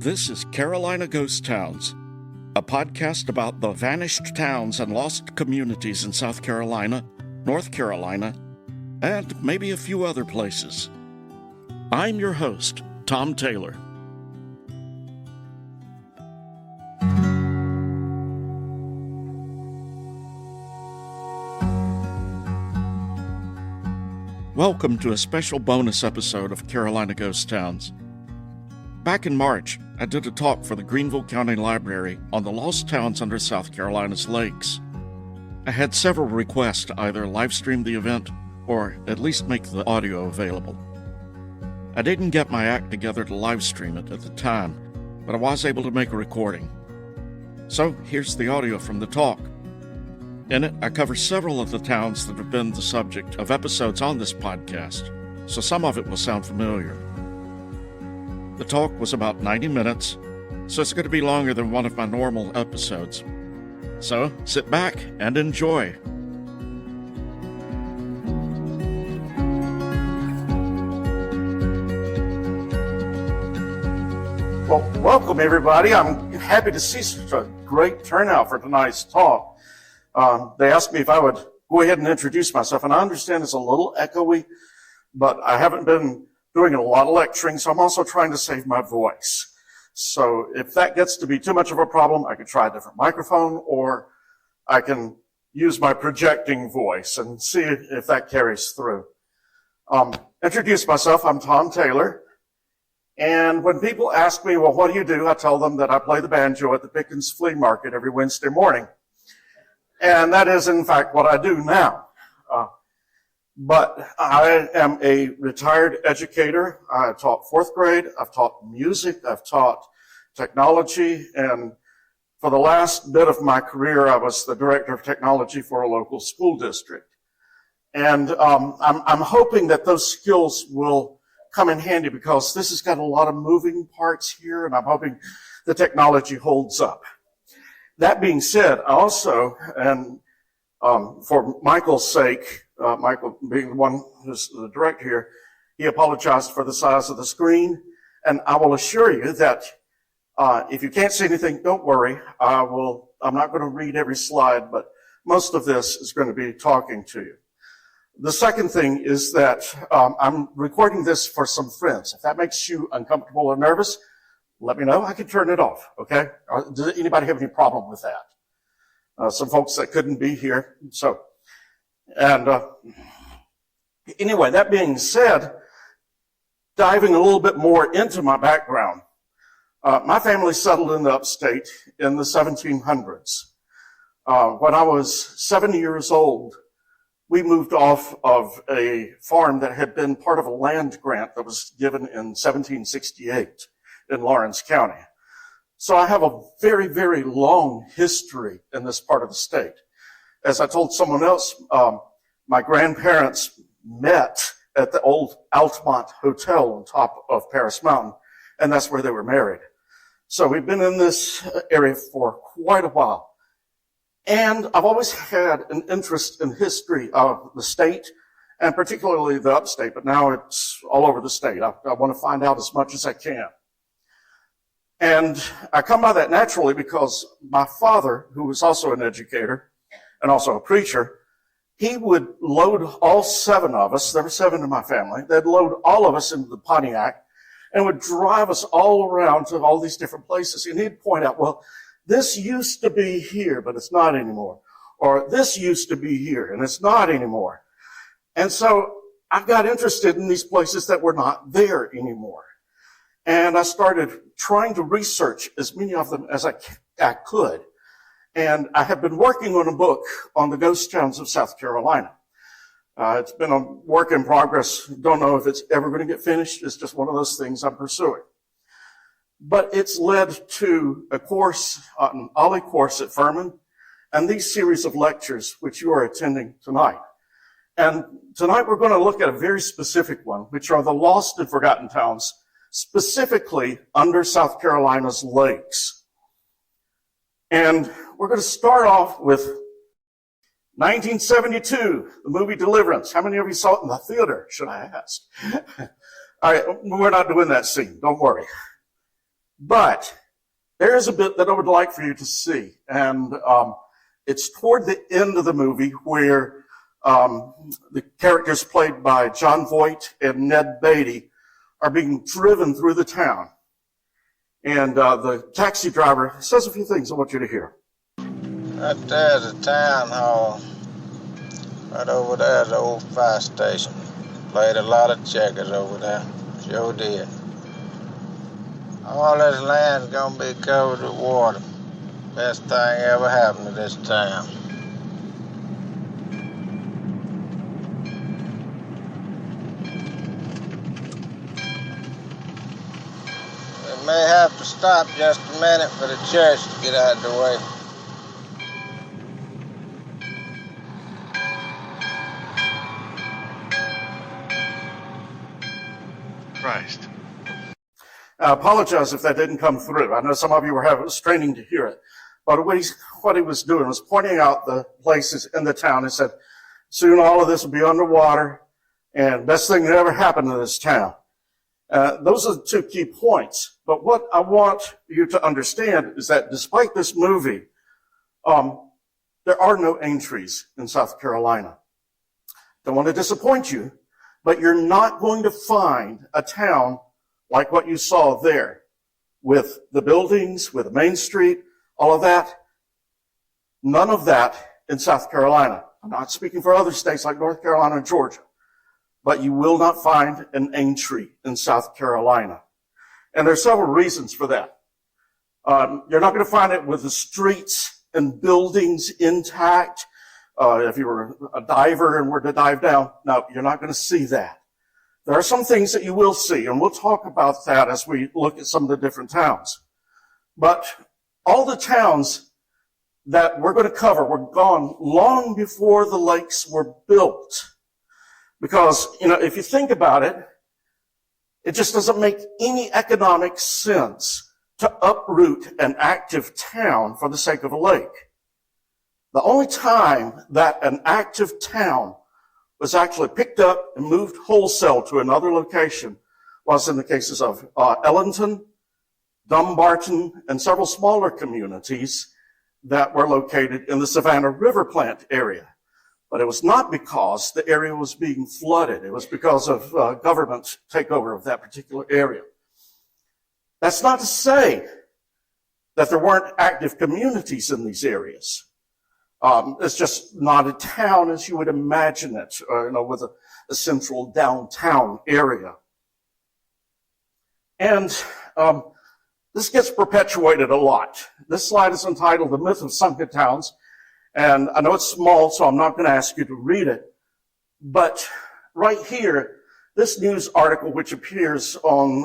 This is Carolina Ghost Towns, a podcast about the vanished towns and lost communities in South Carolina, North Carolina, and maybe a few other places. I'm your host, Tom Taylor. Welcome to a special bonus episode of Carolina Ghost Towns. Back in March, I did a talk for the Greenville County Library on the lost towns under South Carolina's lakes. I had several requests to either live stream the event or at least make the audio available. I didn't get my act together to live stream it at the time, but I was able to make a recording. So here's the audio from the talk. In it, I cover several of the towns that have been the subject of episodes on this podcast, so some of it will sound familiar. The talk was about 90 minutes, so it's going to be longer than one of my normal episodes. So sit back and enjoy. Well, welcome everybody. I'm happy to see such a great turnout for tonight's talk. They asked me if I would go ahead and introduce myself, and I understand it's a little echoey, but I haven't been doing a lot of lecturing, so I'm also trying to save my voice. So if that gets to be too much of a problem, I could try a different microphone, or I can use my projecting voice and see if that carries through. Introduce myself, I'm Tom Taylor. And when people ask me, well, what do? I tell them that I play the banjo at the Pickens Flea Market every Wednesday morning. And that is, in fact, what I do now. But I am a retired educator. I taught fourth grade. I've taught music. I've taught technology. And for the last bit of my career, I was the director of technology for a local school district. And I'm hoping that those skills will come in handy because this has got a lot of moving parts here, and I'm hoping the technology holds up. That being said, also, and for Michael's sake, Michael being the one who's the director here, he apologized for the size of the screen. And I will assure you that if you can't see anything, don't worry. I'm not going to read every slide, but most of this is going to be talking to you. The second thing is that I'm recording this for some friends. If that makes you uncomfortable or nervous, let me know. I can turn it off, okay? Does anybody have any problem with that? Some folks that couldn't be here, so. And anyway, that being said, diving a little bit more into my background, my family settled in the upstate in the 1700s. When I was 7 years old, we moved off of a farm that had been part of a land grant that was given in 1768 in Lawrence County. So I have a very, very long history in this part of the state. As I told someone else, my grandparents met at the old Altamont Hotel on top of Paris Mountain, and that's where they were married. So we've been in this area for quite a while. And I've always had an interest in history of the state, and particularly the upstate, but now it's all over the state. I want to find out as much as I can. And I come by that naturally because my father, who was also an educator and also a preacher, he would load all seven of us, there were seven in my family, they'd load all of us into the Pontiac and would drive us all around to all these different places. And he'd point out, well, this used to be here, but it's not anymore. Or this used to be here, and it's not anymore. And so I got interested in these places that were not there anymore. And I started trying to research as many of them as I could. And I have been working on a book on the ghost towns of South Carolina. It's been a work in progress. Don't know if it's ever going to get finished. It's just one of those things I'm pursuing. But it's led to a course, an OLLI course at Furman, and these series of lectures which you are attending tonight. And tonight we're going to look at a very specific one, which are the lost and forgotten towns, specifically under South Carolina's lakes. And we're going to start off with 1972, the movie Deliverance. How many of you saw it in the theater, should I ask? All right, we're not doing that scene, don't worry. But there is a bit that I would like for you to see, and it's toward the end of the movie where the characters played by John Voight and Ned Beatty are being driven through the town. And the taxi driver says a few things I want you to hear. Right there's a town hall. Right over there's the old fire station. Played a lot of checkers over there. Sure did. All this land's gonna be covered with water. Best thing ever happened to this town. We may have to stop just a minute for the church to get out of the way. Christ. I apologize if that didn't come through. I know some of you were straining to hear it. But what he was doing was pointing out the places in the town. He said, soon all of this will be underwater, and best thing that ever happened to this town. Those are the two key points. But what I want you to understand is that despite this movie, there are no entries in South Carolina. Don't want to disappoint you, but you're not going to find a town like what you saw there, with the buildings, with the main street, all of that. None of that in South Carolina. I'm not speaking for other states like North Carolina and Georgia, but you will not find an entry in South Carolina. And there's several reasons for that. You're not going to find it with the streets and buildings intact. If you were a diver and were to dive down, no, you're not going to see that. There are some things that you will see, and we'll talk about that as we look at some of the different towns. But all the towns that we're going to cover were gone long before the lakes were built. Because, if you think about it, it just doesn't make any economic sense to uproot an active town for the sake of a lake. The only time that an active town was actually picked up and moved wholesale to another location was in the cases of Ellington, Dumbarton, and several smaller communities that were located in the Savannah River Plant area. But it was not because the area was being flooded. It was because of government takeover of that particular area. That's not to say that there weren't active communities in these areas. It's just not a town as you would imagine it, with a central downtown area. And this gets perpetuated a lot. This slide is entitled The Myth of Sunken Towns. And I know it's small, so I'm not going to ask you to read it. But right here, this news article, which appears on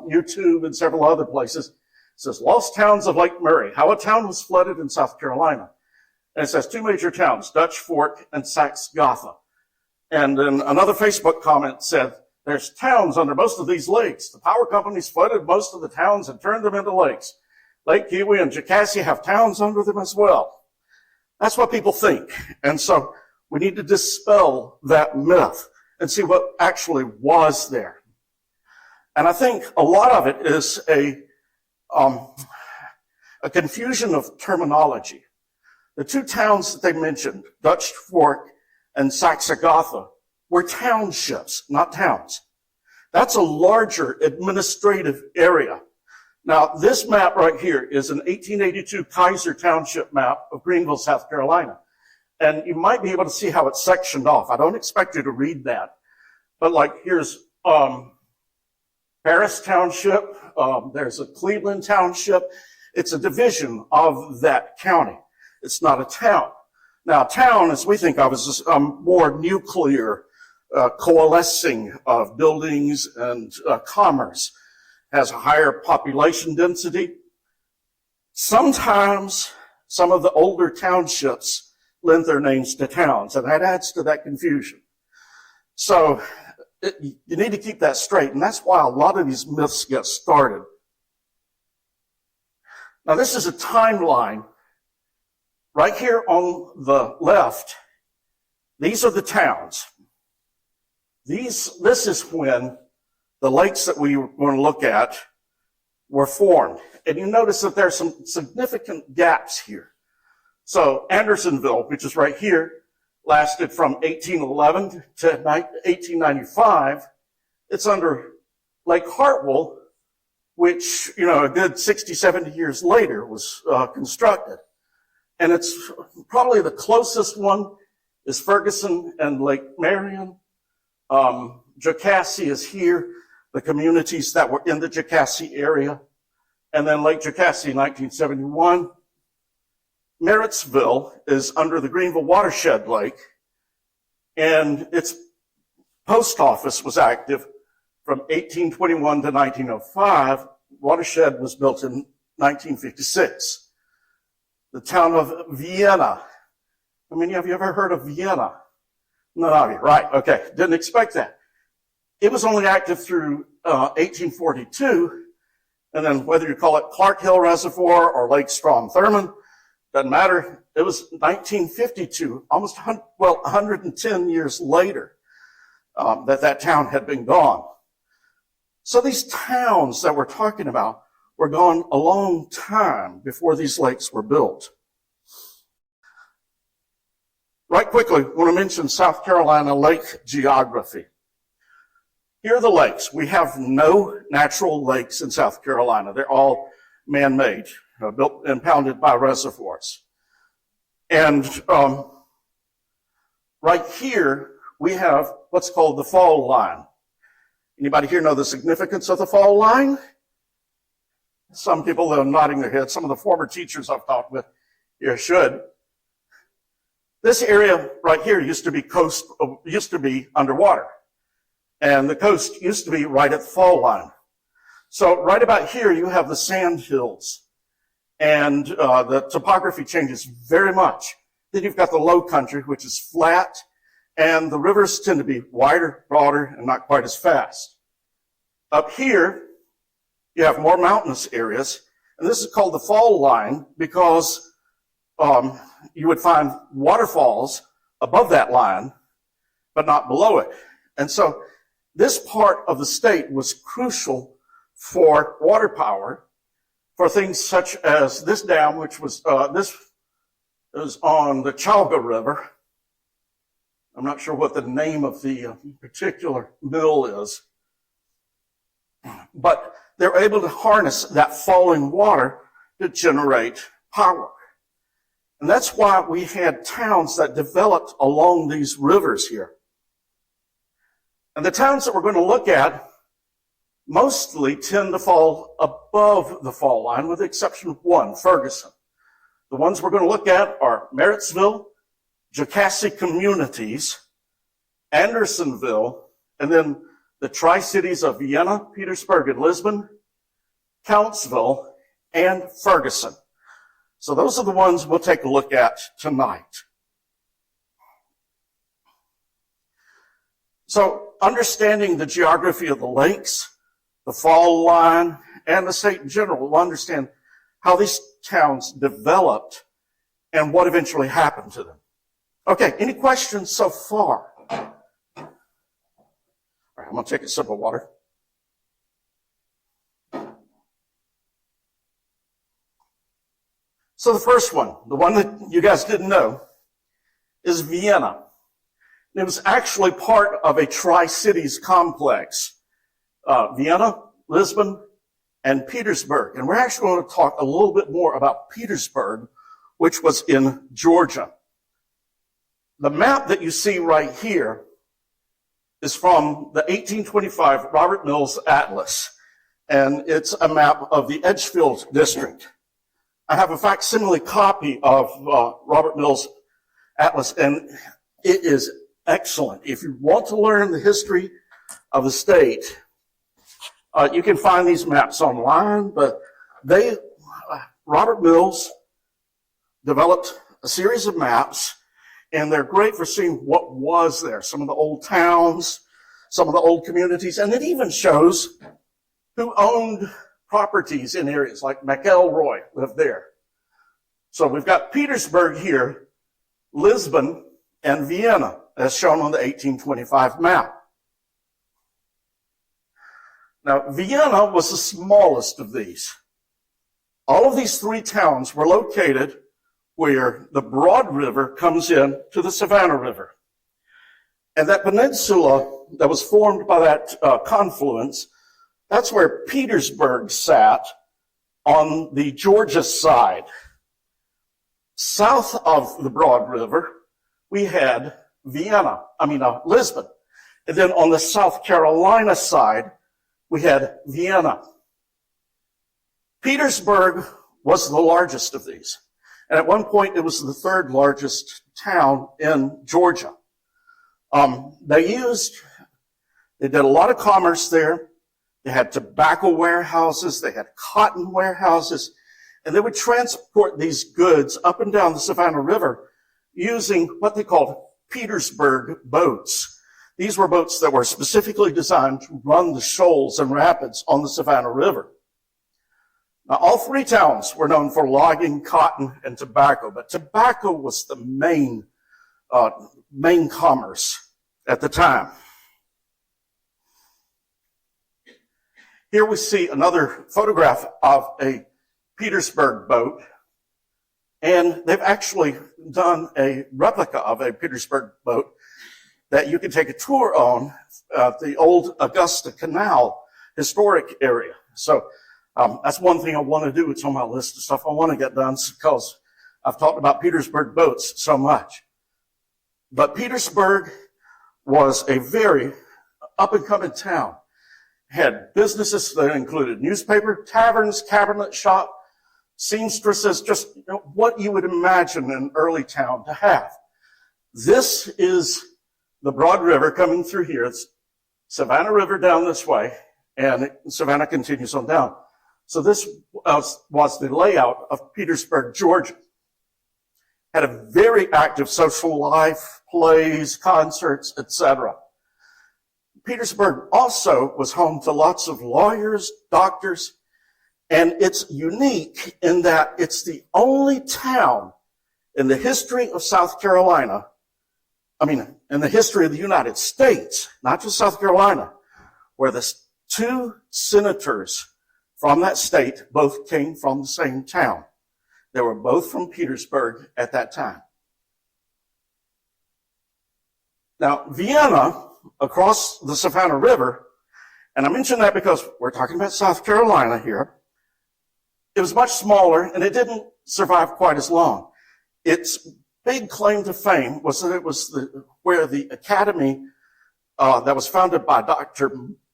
YouTube and several other places, says, Lost Towns of Lake Murray, How a Town Was Flooded in South Carolina. And it says two major towns, Dutch Fork and Saxe-Gotha. And then another Facebook comment said, there's towns under most of these lakes. The power companies flooded most of the towns and turned them into lakes. Lake Kiwi and Jacassia have towns under them as well. That's what people think. And so we need to dispel that myth and see what actually was there. And I think a lot of it is a confusion of terminology. The two towns that they mentioned, Dutch Fork and Saxe-Gotha, were townships, not towns. That's a larger administrative area. Now, this map right here is an 1882 Kaiser Township map of Greenville, South Carolina. And you might be able to see how it's sectioned off. I don't expect you to read that. But here's Paris Township. There's a Cleveland Township. It's a division of that county. It's not a town. Now, town, as we think of, is more nuclear, coalescing of buildings and commerce, has a higher population density. Sometimes some of the older townships lend their names to towns, and that adds to that confusion. So you need to keep that straight, and that's why a lot of these myths get started. Now, this is a timeline. Right here on the left, these are the towns. This is when the lakes that we were going to look at were formed. And you notice that there's some significant gaps here. So Andersonville, which is right here, lasted from 1811 to 1895. It's under Lake Hartwell, which, a good 60, 70 years later was constructed. And it's probably the closest one is Ferguson and Lake Marion. Jocassee is here, the communities that were in the Jocassee area. And then Lake Jocassee, 1971. Merrittsville is under the Greenville watershed lake, and its post office was active from 1821 to 1905. Watershed was built in 1956. The town of Vienna. How many of you ever heard of Vienna? None of you, right? Okay, didn't expect that. It was only active through 1842, and then whether you call it Clark Hill Reservoir or Lake Strom-Thurmond, doesn't matter. It was 1952, almost 110 years later, that town had been gone. So these towns that we're talking about were gone a long time before these lakes were built. Right quickly, I want to mention South Carolina lake geography. Here are the lakes. We have no natural lakes in South Carolina. They're all man-made, built and pounded by reservoirs. And right here, we have what's called the fall line. Anybody here know the significance of the fall line? Some people are nodding their heads. Some of the former teachers I've talked with here should. This area right here used to be underwater. And the coast used to be right at the fall line. So right about here, you have the sand hills. And the topography changes very much. Then you've got the low country, which is flat. And the rivers tend to be wider, broader, and not quite as fast. Up here, you have more mountainous areas. And this is called the fall line because you would find waterfalls above that line, but not below it. And so this part of the state was crucial for water power, for things such as this dam, which was, this is on the Chalga River. I'm not sure what the name of the particular mill is, but they're able to harness that falling water to generate power. And that's why we had towns that developed along these rivers here. And the towns that we're going to look at mostly tend to fall above the fall line, with the exception of one, Ferguson. The ones we're going to look at are Merrittsville, Jocassee communities, Andersonville, and then the Tri-Cities of Vienna, Petersburg, and Lisbon, Countsville, and Ferguson. So those are the ones we'll take a look at tonight. So understanding the geography of the lakes, the fall line, and the state in general, we'll understand how these towns developed and what eventually happened to them. Okay, any questions so far? All right, I'm going to take a sip of water. So the first one, the one that you guys didn't know, is Vienna. It was actually part of a Tri-Cities complex. Vienna, Lisbon, and Petersburg. And we're actually going to talk a little bit more about Petersburg, which was in Georgia. The map that you see right here is from the 1825 Robert Mills Atlas. And it's a map of the Edgefield district. I have a facsimile copy of Robert Mills Atlas, and it is excellent. If you want to learn the history of the state, you can find these maps online, but Robert Mills developed a series of maps, and they're great for seeing what was there, some of the old towns, some of the old communities, and it even shows who owned properties in areas like McElroy lived there. So we've got Petersburg here, Lisbon, and Vienna, as shown on the 1825 map. Now, Vienna was the smallest of these. All of these three towns were located where the Broad River comes in to the Savannah River. And that peninsula that was formed by that confluence, that's where Petersburg sat on the Georgia side. South of the Broad River, we had Lisbon. And then on the South Carolina side, we had Vienna. Petersburg was the largest of these. And at one point, it was the third largest town in Georgia. They did a lot of commerce there. They had tobacco warehouses. They had cotton warehouses. And they would transport these goods up and down the Savannah River using what they called Petersburg boats. These were boats that were specifically designed to run the shoals and rapids on the Savannah River. Now, all three towns were known for logging, cotton, and tobacco, but tobacco was the main commerce at the time. Here we see another photograph of a Petersburg boat, and they've actually done a replica of a Petersburg boat that you can take a tour on the old Augusta Canal historic area. So that's one thing I want to do. It's on my list of stuff I want to get done because I've talked about Petersburg boats so much. But Petersburg was a very up-and-coming town. Had businesses that included newspaper, taverns, cabinet shop, seamstresses, just what you would imagine an early town to have. This is the Broad River coming through here. It's Savannah River down this way, and Savannah continues on down. So this was the layout of Petersburg, Georgia. Had a very active social life, plays, concerts, etc. Petersburg also was home to lots of lawyers, doctors, and it's unique in that it's the only town in the history of South Carolina, in the history of the United States, not just South Carolina, where the two senators from that state both came from the same town. They were both from Petersburg at that time. Now, Vienna, across the Savannah River, and I mention that because we're talking about South Carolina here, it was much smaller and it didn't survive quite as long. Its big claim to fame was that it was where the academy that was founded by Dr.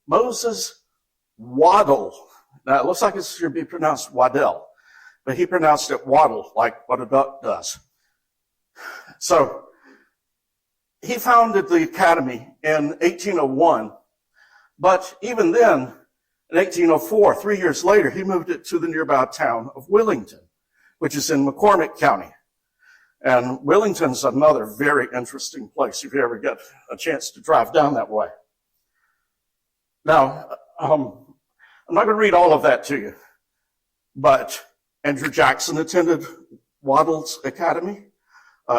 Moses Waddell. Now, it looks like it should be pronounced Waddell, but he pronounced it Waddle, like what a duck does. So he founded the academy in 1801, but even then, in 1804, 3 years later, he moved it to the nearby town of Willington, which is in McCormick County. And Willington's another very interesting place if you ever get a chance to drive down that way. Now, I'm not going to read all of that to you, but Andrew Jackson attended Waddell's Academy.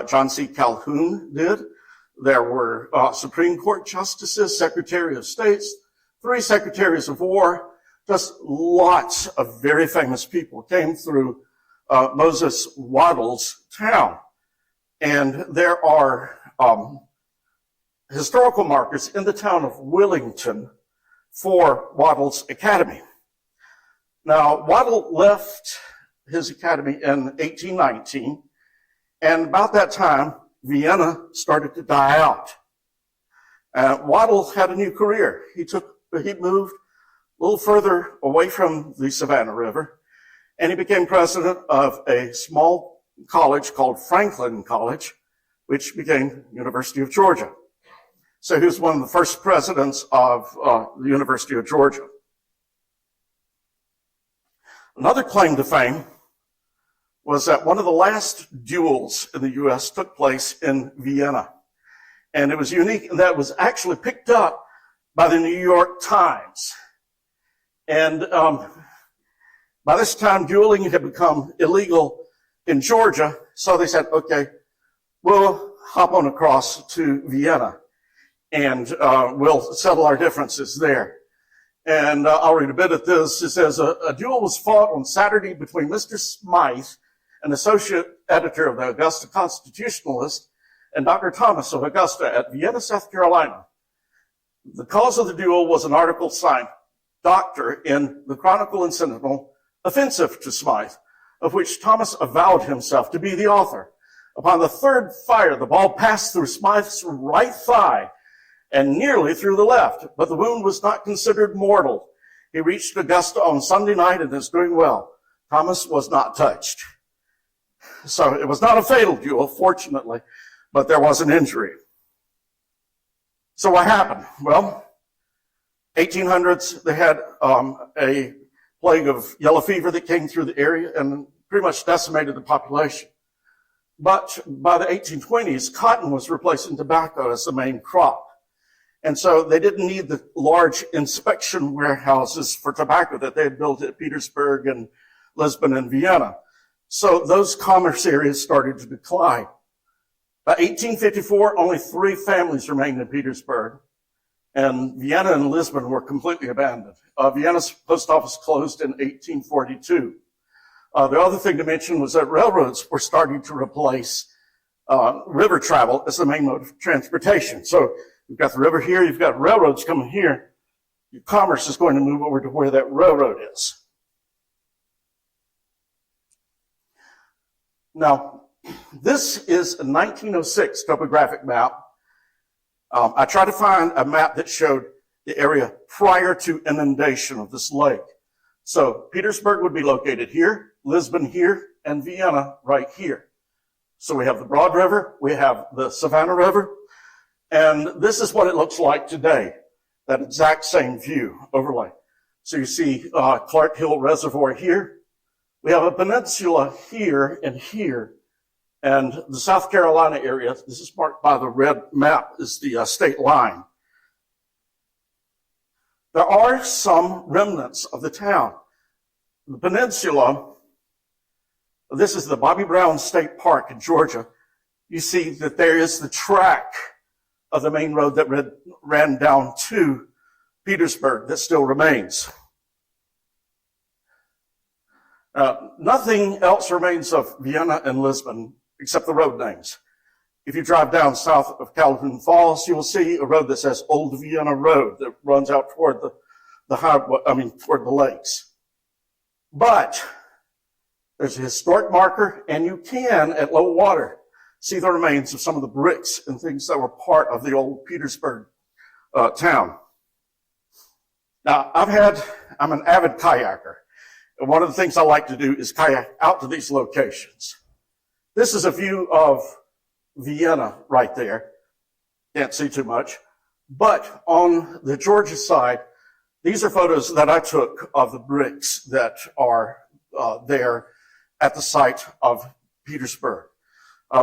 John C. Calhoun did. There were Supreme Court justices, Secretary of States, 3 secretaries of war, just lots of very famous people came through Moses Waddell's town. And there are historical markers in the town of Willington for Waddell's Academy. Now, Waddell left his academy in 1819, and about that time, Vienna started to die out. Waddell had a new career. He moved a little further away from the Savannah River, and he became president of a small college called Franklin College, which became University of Georgia. So he was one of the first presidents of the University of Georgia. Another claim to fame was that one of the last duels in the U.S. took place in Vienna. And it was unique in that it was actually picked up by the New York Times. And by this time, dueling had become illegal in Georgia. So they said, okay, we'll hop on across to Vienna and we'll settle our differences there. And I'll read a bit of this. It says, a duel was fought on Saturday between Mr. Smythe, an associate editor of the Augusta Constitutionalist, and Dr. Thomas of Augusta at Vienna, South Carolina. The cause of the duel was an article signed Doctor in the Chronicle and Sentinel, offensive to Smythe, of which Thomas avowed himself to be the author. Upon the third fire, the ball passed through Smythe's right thigh and nearly through the left, but the wound was not considered mortal. He reached Augusta on Sunday night and is doing well. Thomas was not touched. So it was not a fatal duel, fortunately, but there was an injury. So what happened? Well, 1800s, they had a plague of yellow fever that came through the area and pretty much decimated the population. But by the 1820s, cotton was replacing tobacco as the main crop. And so they didn't need the large inspection warehouses for tobacco that they had built at Petersburg and Lisbon and Vienna. So those commerce areas started to decline. By 1854, only 3 families remained in Petersburg, and Vienna and Lisbon were completely abandoned. Vienna's post office closed in 1842. The other thing to mention was that railroads were starting to replace river travel as the main mode of transportation. So you've got the river here, you've got railroads coming here. Your commerce is going to move over to where that railroad is. Now, this is a 1906 topographic map. I tried to find a map that showed the area prior to inundation of this lake. So Petersburg would be located here, Lisbon here, and Vienna right here. So we have the Broad River, we have the Savannah River, and this is what it looks like today, that exact same view overlay. So you see Clark Hill Reservoir here. We have a peninsula here and here. And the South Carolina area, this is marked by the red map, is the state line. There are some remnants of the town. The peninsula, this is the Bobby Brown State Park in Georgia. You see that there is the track of the main road that ran down to Petersburg that still remains. Nothing else remains of Vienna and Lisbon except the road names. If you drive down south of Calhoun Falls, you will see a road that says Old Vienna Road that runs out toward toward the lakes. But there's a historic marker, and you can, at low water, see the remains of some of the bricks and things that were part of the old Petersburg town. Now, I'm an avid kayaker. And one of the things I like to do is kayak out to these locations. This is a view of Vienna right there. Can't see too much. But on the Georgia side, these are photos that I took of the bricks that are there at the site of Petersburg.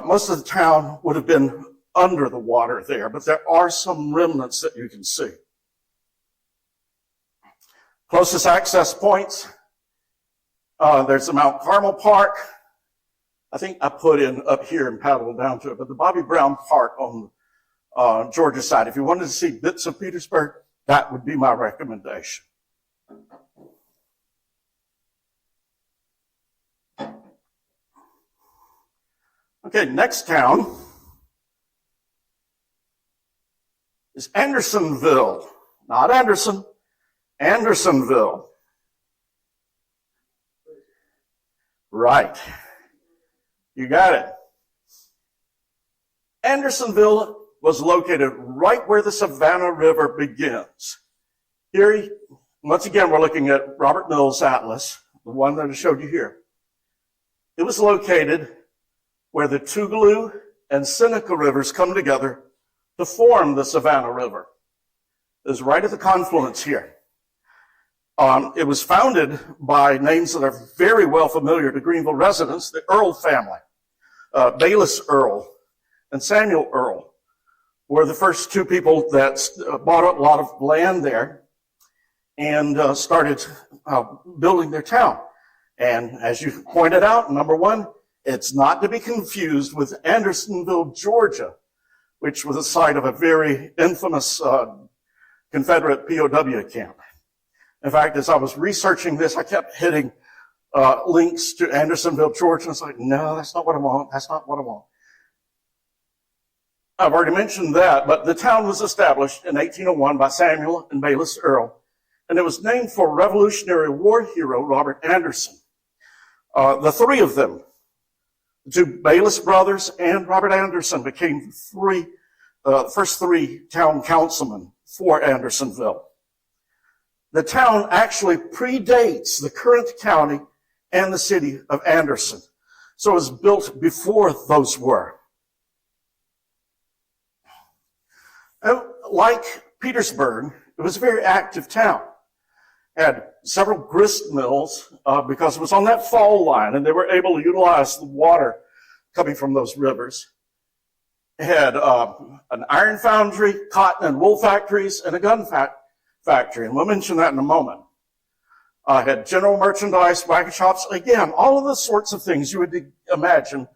Most of the town would have been under the water there, but there are some remnants that you can see. Closest access points, there's the Mount Carmel Park. I think I put in up here and paddled down to it, but the Bobby Brown Park on Georgia side, if you wanted to see bits of Petersburg, that would be my recommendation. Okay, next town is Andersonville. Not Anderson, Andersonville. Right. You got it. Andersonville was located right where the Savannah River begins. Here, once again, we're looking at Robert Mills' atlas, the one that I showed you here. It was located where the Tougaloo and Seneca rivers come together to form the Savannah River. It was right at the confluence here. It was founded by names that are very well familiar to Greenville residents, the Earl family. Bayless Earl and Samuel Earl were the first 2 people that bought a lot of land there and started building their town. And as you pointed out, number 1, it's not to be confused with Andersonville, Georgia, which was the site of a very infamous Confederate POW camp. In fact, as I was researching this, I kept hitting links to Andersonville, Georgia, and it's like, no, that's not what I want. That's not what I want. I've already mentioned that, but the town was established in 1801 by Samuel and Bayless Earl, and it was named for Revolutionary War hero Robert Anderson. The three of them, the two Bayless brothers and Robert Anderson, became the first three town councilmen for Andersonville. The town actually predates the current county and the city of Anderson, so it was built before those were. Like Petersburg, it was a very active town. It had several grist mills because it was on that fall line, and they were able to utilize the water coming from those rivers. It had an iron foundry, cotton and wool factories, and a gun factory, and we'll mention that in a moment. It had general merchandise, wagon shops, again, all of the sorts of things you would imagine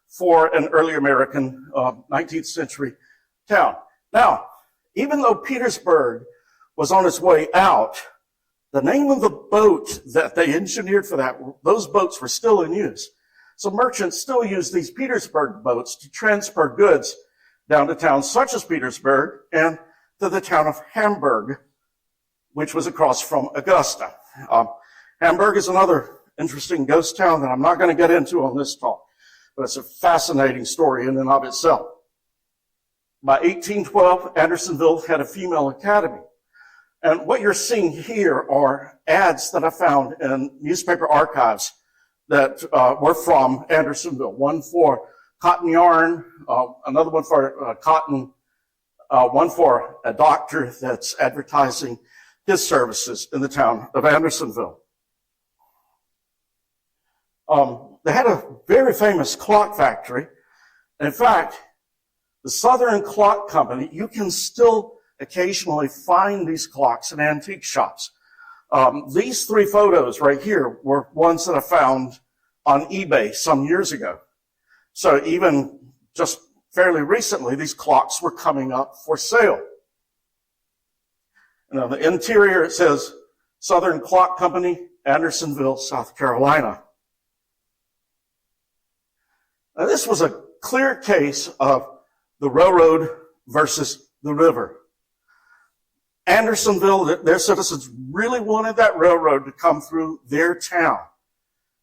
for an early American 19th century town. Now, even though Petersburg was on its way out, the name of the boat that they engineered for that, those boats were still in use. So merchants still use these Petersburg boats to transfer goods down to towns such as Petersburg and to the town of Hamburg, which was across from Augusta. Hamburg is another interesting ghost town that I'm not going to get into on this talk, but it's a fascinating story in and of itself. By 1812, Andersonville had a female academy. And what you're seeing here are ads that I found in newspaper archives that were from Andersonville. One for cotton yarn, another one for cotton, one for a doctor that's advertising his services in the town of Andersonville. They had a very famous clock factory. In fact, the Southern Clock Company, you can still occasionally find these clocks in antique shops. These three photos right here were ones that I found on eBay some years ago. So even just fairly recently, these clocks were coming up for sale. And on the interior, it says Southern Clock Company, Andersonville, South Carolina. Now, this was a clear case of the railroad versus the river. Andersonville, their citizens really wanted that railroad to come through their town.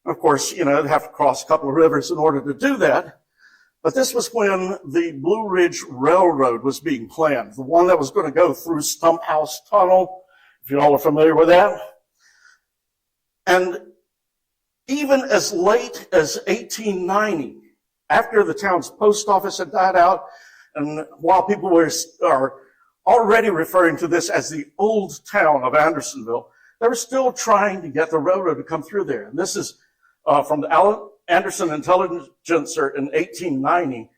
Of course, they'd have to cross a couple of rivers in order to do that. But this was when the Blue Ridge Railroad was being planned, the one that was going to go through Stump House Tunnel, if you all are familiar with that. And even as late as 1890, after the town's post office had died out, and while people are already referring to this as the old town of Andersonville, they were still trying to get the railroad to come through there. And this is from the Allen Anderson Intelligencer in 1890.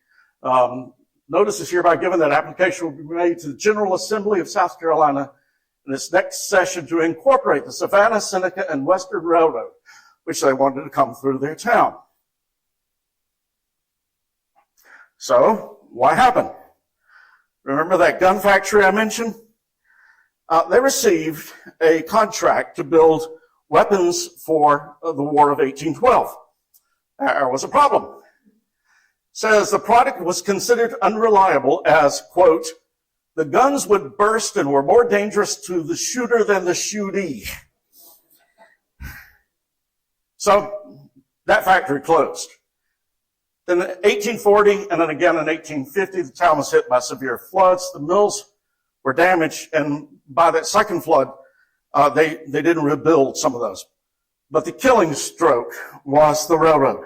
Notice is hereby given that application will be made to the General Assembly of South Carolina in its next session to incorporate the Savannah, Seneca, and Western Railroad, which they wanted to come through their town. So, what happened? Remember that gun factory I mentioned? They received a contract to build weapons for the War of 1812. There was a problem. It says the product was considered unreliable as, quote, the guns would burst and were more dangerous to the shooter than the shootee. So that factory closed. Then in 1840 and then again in 1850, the town was hit by severe floods. The mills were damaged, and by that second flood, they didn't rebuild some of those. But the killing stroke was the railroad.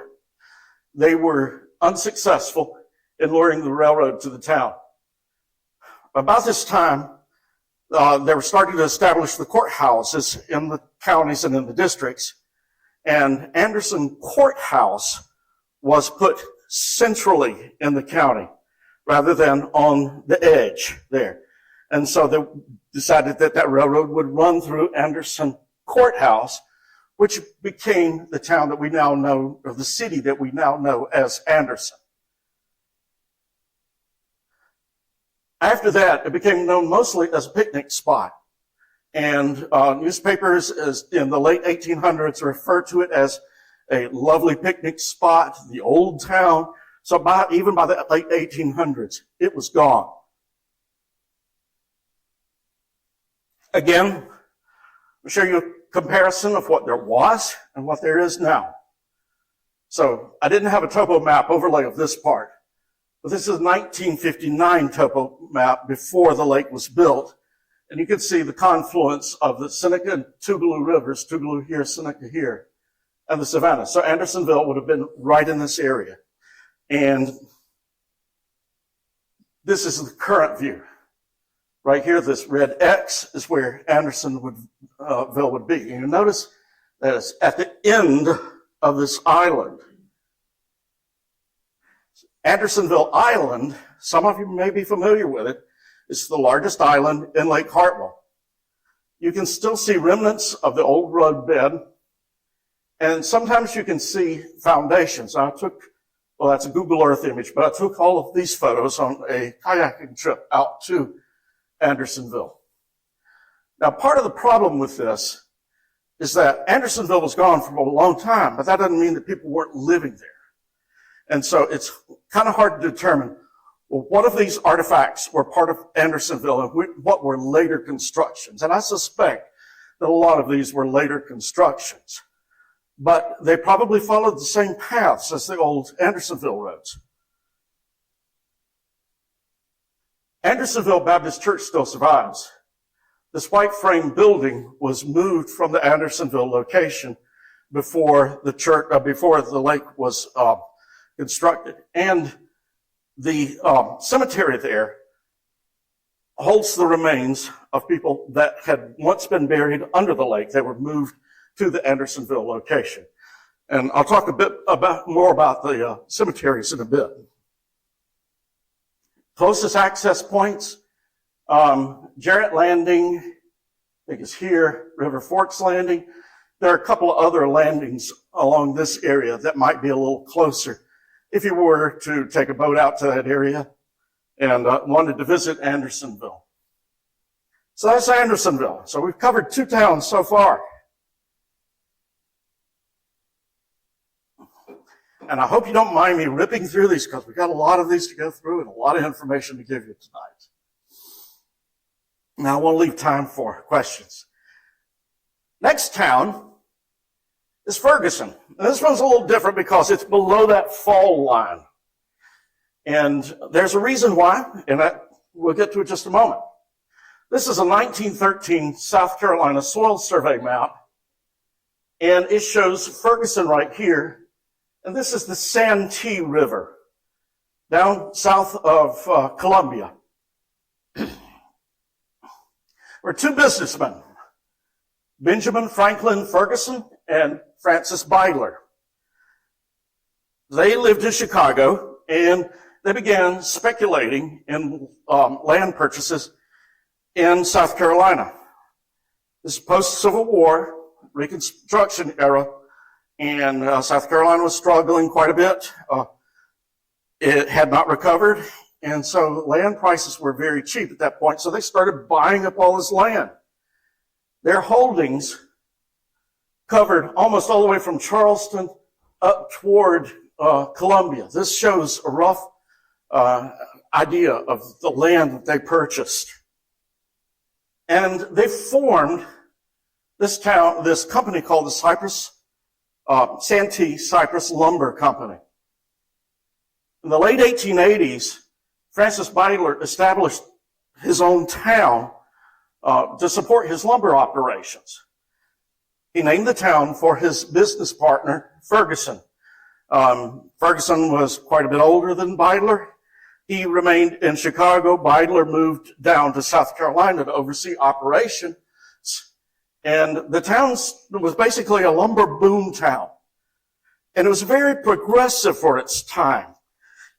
They were unsuccessful in luring the railroad to the town. About this time, they were starting to establish the courthouses in the counties and in the districts, and Anderson Courthouse was put centrally in the county rather than on the edge there. And so they decided that that railroad would run through Anderson Courthouse, which became the town that we now know, or the city that we now know as Anderson. After that, it became known mostly as a picnic spot. And newspapers in the late 1800s referred to it as a lovely picnic spot, the old town. So even by the late 1800s, it was gone. Again, I'll show you a comparison of what there was and what there is now. So I didn't have a topo map overlay of this part, but this is a 1959 topo map before the lake was built. And you can see the confluence of the Seneca and Tougaloo rivers, Tougaloo here, Seneca here, and the Savannah. So Andersonville would have been right in this area. And this is the current view. Right here, this red X is where Andersonville would be. And you notice that it's at the end of this island. Andersonville Island, some of you may be familiar with it, is the largest island in Lake Hartwell. You can still see remnants of the old road bed, and sometimes you can see foundations. Well, that's a Google Earth image, but I took all of these photos on a kayaking trip out to Andersonville. Now, part of the problem with this is that Andersonville was gone for a long time, but that doesn't mean that people weren't living there. And so it's kind of hard to determine, well, what of these artifacts were part of Andersonville and what were later constructions? And I suspect that a lot of these were later constructions, but they probably followed the same paths as the old Andersonville roads. Andersonville Baptist Church still survives. This white frame building was moved from the Andersonville location before the lake was constructed. And the cemetery there holds the remains of people that had once been buried under the lake. They were moved to the Andersonville location. And I'll talk a bit more about the cemeteries in a bit. Closest access points, Jarrett Landing, I think is here, River Forks Landing. There are a couple of other landings along this area that might be a little closer if you were to take a boat out to that area and wanted to visit Andersonville. So that's Andersonville. So we've covered 2 towns so far. And I hope you don't mind me ripping through these because we've got a lot of these to go through and a lot of information to give you tonight. Now I want to leave time for questions. Next town is Ferguson. And this one's a little different because it's below that fall line. And there's a reason why, and we'll get to it in just a moment. This is a 1913 South Carolina soil survey map, and it shows Ferguson right here. And this is the Santee River, down south of Columbia. There were 2 businessmen, Benjamin Franklin Ferguson and Francis Beidler. They lived in Chicago, and they began speculating in land purchases in South Carolina. This is post-Civil War, Reconstruction era, and South Carolina was struggling quite a bit. It had not recovered, and so land prices were very cheap at that point, so they started buying up all this land. Their holdings covered almost all the way from Charleston up toward Columbia. This shows a rough idea of the land that they purchased. And they formed this company called the Santee Cypress Lumber Company. In the late 1880s, Francis Beidler established his own town to support his lumber operations. He named the town for his business partner, Ferguson. Ferguson was quite a bit older than Beidler. He remained in Chicago. Beidler moved down to South Carolina to oversee operations. And the town was basically a lumber boom town. And it was very progressive for its time.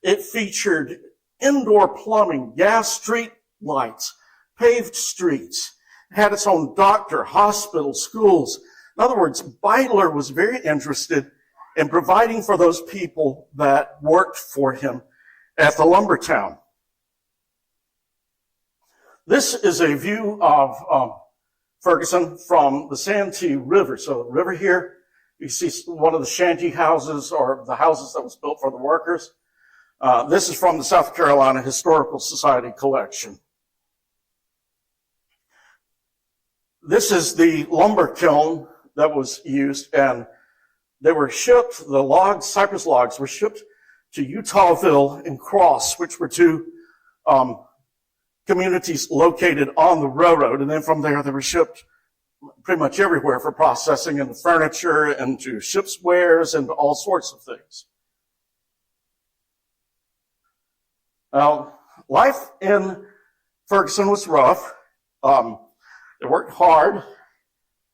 It featured indoor plumbing, gas street lights, paved streets. It had its own doctor, hospital, schools. In other words, Beidler was very interested in providing for those people that worked for him at the lumber town. This is a view of Ferguson from the Santee River. So the river here, you see one of the shanty houses or the houses that was built for the workers. This is from the South Carolina Historical Society collection. This is the lumber kiln that was used, and they were shipped, the logs, cypress logs, were shipped to Utahville and Cross, which were two communities located on the railroad. And then from there, they were shipped pretty much everywhere for processing into furniture and to ship's wares and all sorts of things. Now, life in Ferguson was rough. They worked hard,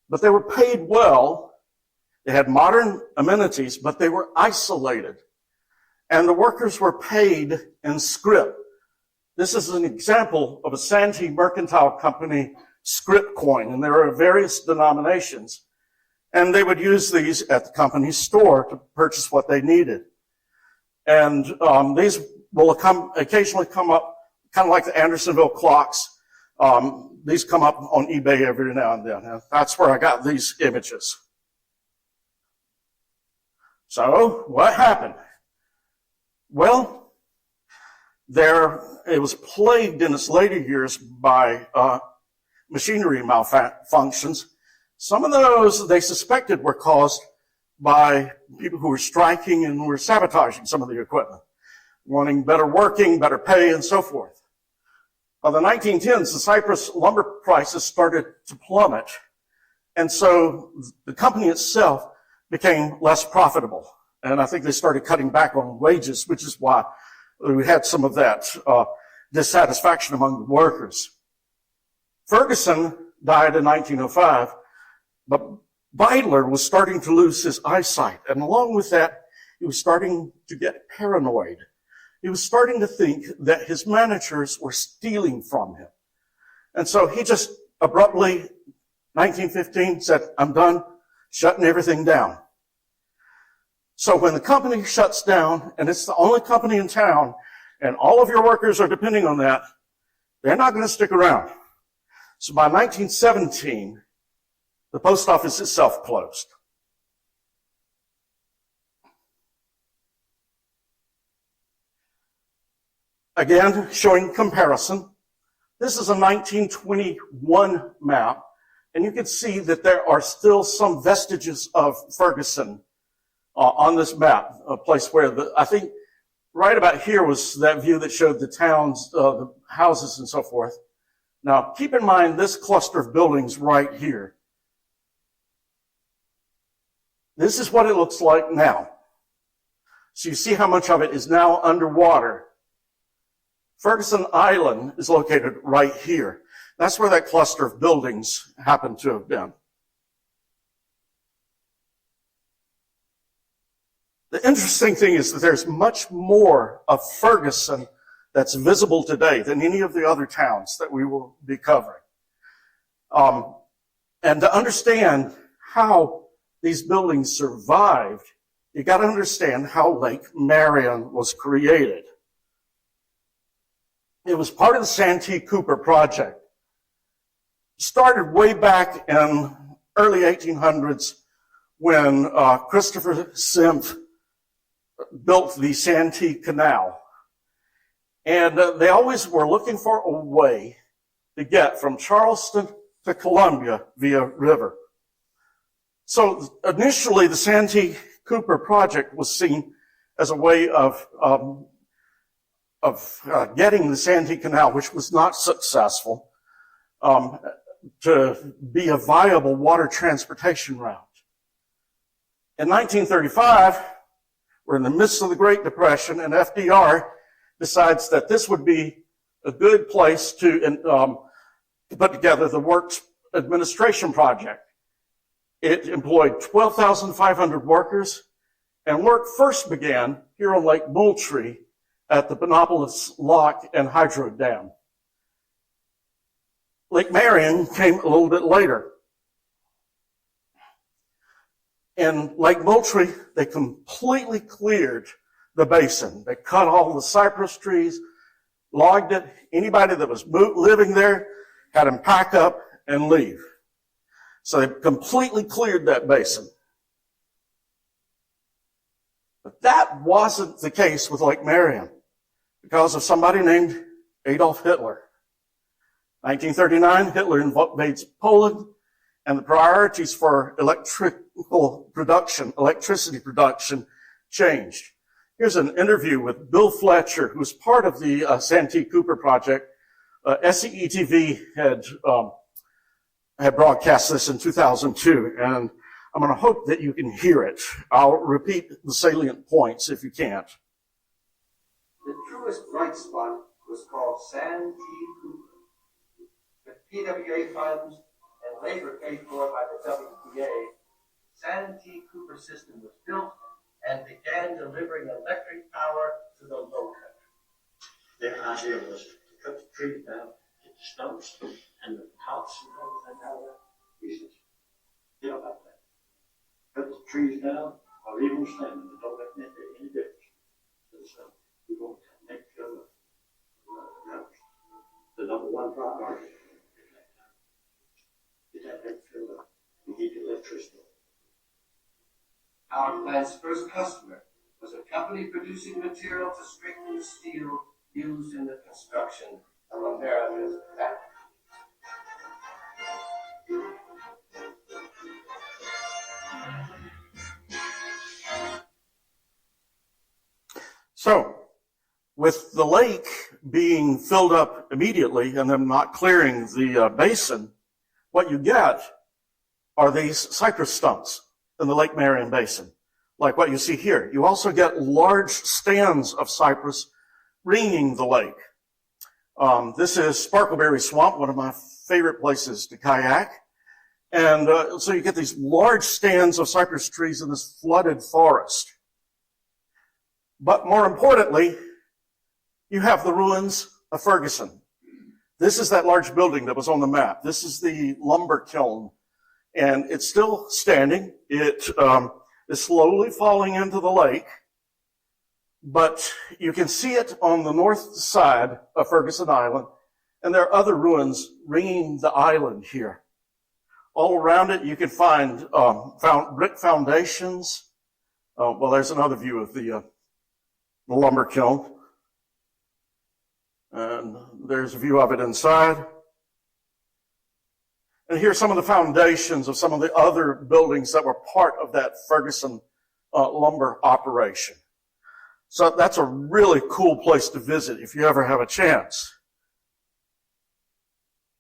but they were paid well. They had modern amenities, but they were isolated. And the workers were paid in scrip. This is an example of a Santee Mercantile Company scrip coin, and there are various denominations. And they would use these at the company's store to purchase what they needed. And these will occasionally come up, kind of like the Andersonville clocks. These come up on eBay every now and then. And that's where I got these images. So, what happened? Well, it was plagued in its later years by machinery malfunctions. Some of those they suspected were caused by people who were striking and were sabotaging some of the equipment, wanting better working, better pay, and so forth. By the 1910s, the cypress lumber prices started to plummet, and so the company itself became less profitable. And I think they started cutting back on wages, which is why we had some of that dissatisfaction among the workers. Ferguson died in 1905, but Beidler was starting to lose his eyesight. And along with that, he was starting to get paranoid. He was starting to think that his managers were stealing from him. And so he just abruptly, 1915, said, I'm done, shutting everything down. So when the company shuts down, and it's the only company in town, and all of your workers are depending on that, they're not going to stick around. So by 1917, the post office itself closed. Again, showing comparison. This is a 1921 map, and you can see that there are still some vestiges of Ferguson on this map, a place where I think right about here was that view that showed the towns, the houses and so forth. Now, keep in mind this cluster of buildings right here. This is what it looks like now. So you see how much of it is now underwater. Ferguson Island is located right here. That's where that cluster of buildings happen to have been. The interesting thing is that there's much more of Ferguson that's visible today than any of the other towns that we will be covering. And to understand how these buildings survived, you got to understand how Lake Marion was created. It was part of the Santee Cooper project. It started way back in early 1800s when Christopher Simph built the Santee Canal. And they always were looking for a way to get from Charleston to Columbia via river. So initially, the Santee Cooper project was seen as a way of getting the Santee Canal, which was not successful, to be a viable water transportation route. In 1935, we're in the midst of the Great Depression, and FDR decides that this would be a good place to put together the Works Administration Project. It employed 12,500 workers, and work first began here on Lake Moultrie at the Benopolis Lock and Hydro Dam. Lake Marion came a little bit later. In Lake Moultrie, they completely cleared the basin. They cut all the cypress trees, logged it. Anybody that was living there had them pack up and leave. So they completely cleared that basin. But that wasn't the case with Lake Marion because of somebody named Adolf Hitler. 1939, Hitler invades Poland, and the priorities for electricity production changed. Here's an interview with Bill Fletcher, who's part of the Santee Cooper project. SCETV had broadcast this in 2002, and I'm going to hope that you can hear it. I'll repeat the salient points if you can't. The truest bright spot was called Santee Cooper. With PWA funds and labor paid for by the WPA, Santee Cooper system was built and began delivering electric power to the low country. Their idea was to cut the trees down, get the stumps and the tops and everything out of that. He says, get up out there. Cut the trees down or leave them standing. Don't let them make any difference. So we're going to make sure the number one priority. Get that thing filled up. We need electricity. Our plant's first customer was a company producing material to strengthen the steel used in the construction of America's factories. So, with the lake being filled up immediately and them not clearing the basin, what you get are these cypress stumps in the Lake Marion Basin, like what you see here. You also get large stands of cypress ringing the lake. This is Sparkleberry Swamp, one of my favorite places to kayak. And so you get these large stands of cypress trees in this flooded forest. But more importantly, you have the ruins of Ferguson. This is that large building that was on the map. This is the lumber kiln, and it's still standing. It is slowly falling into the lake, but you can see it on the north side of Ferguson Island, and there are other ruins ringing the island here. All around it, you can find brick foundations. Well, there's another view of the lumber kiln. And there's a view of it inside. And here's some of the foundations of some of the other buildings that were part of that Ferguson lumber operation. So that's a really cool place to visit if you ever have a chance.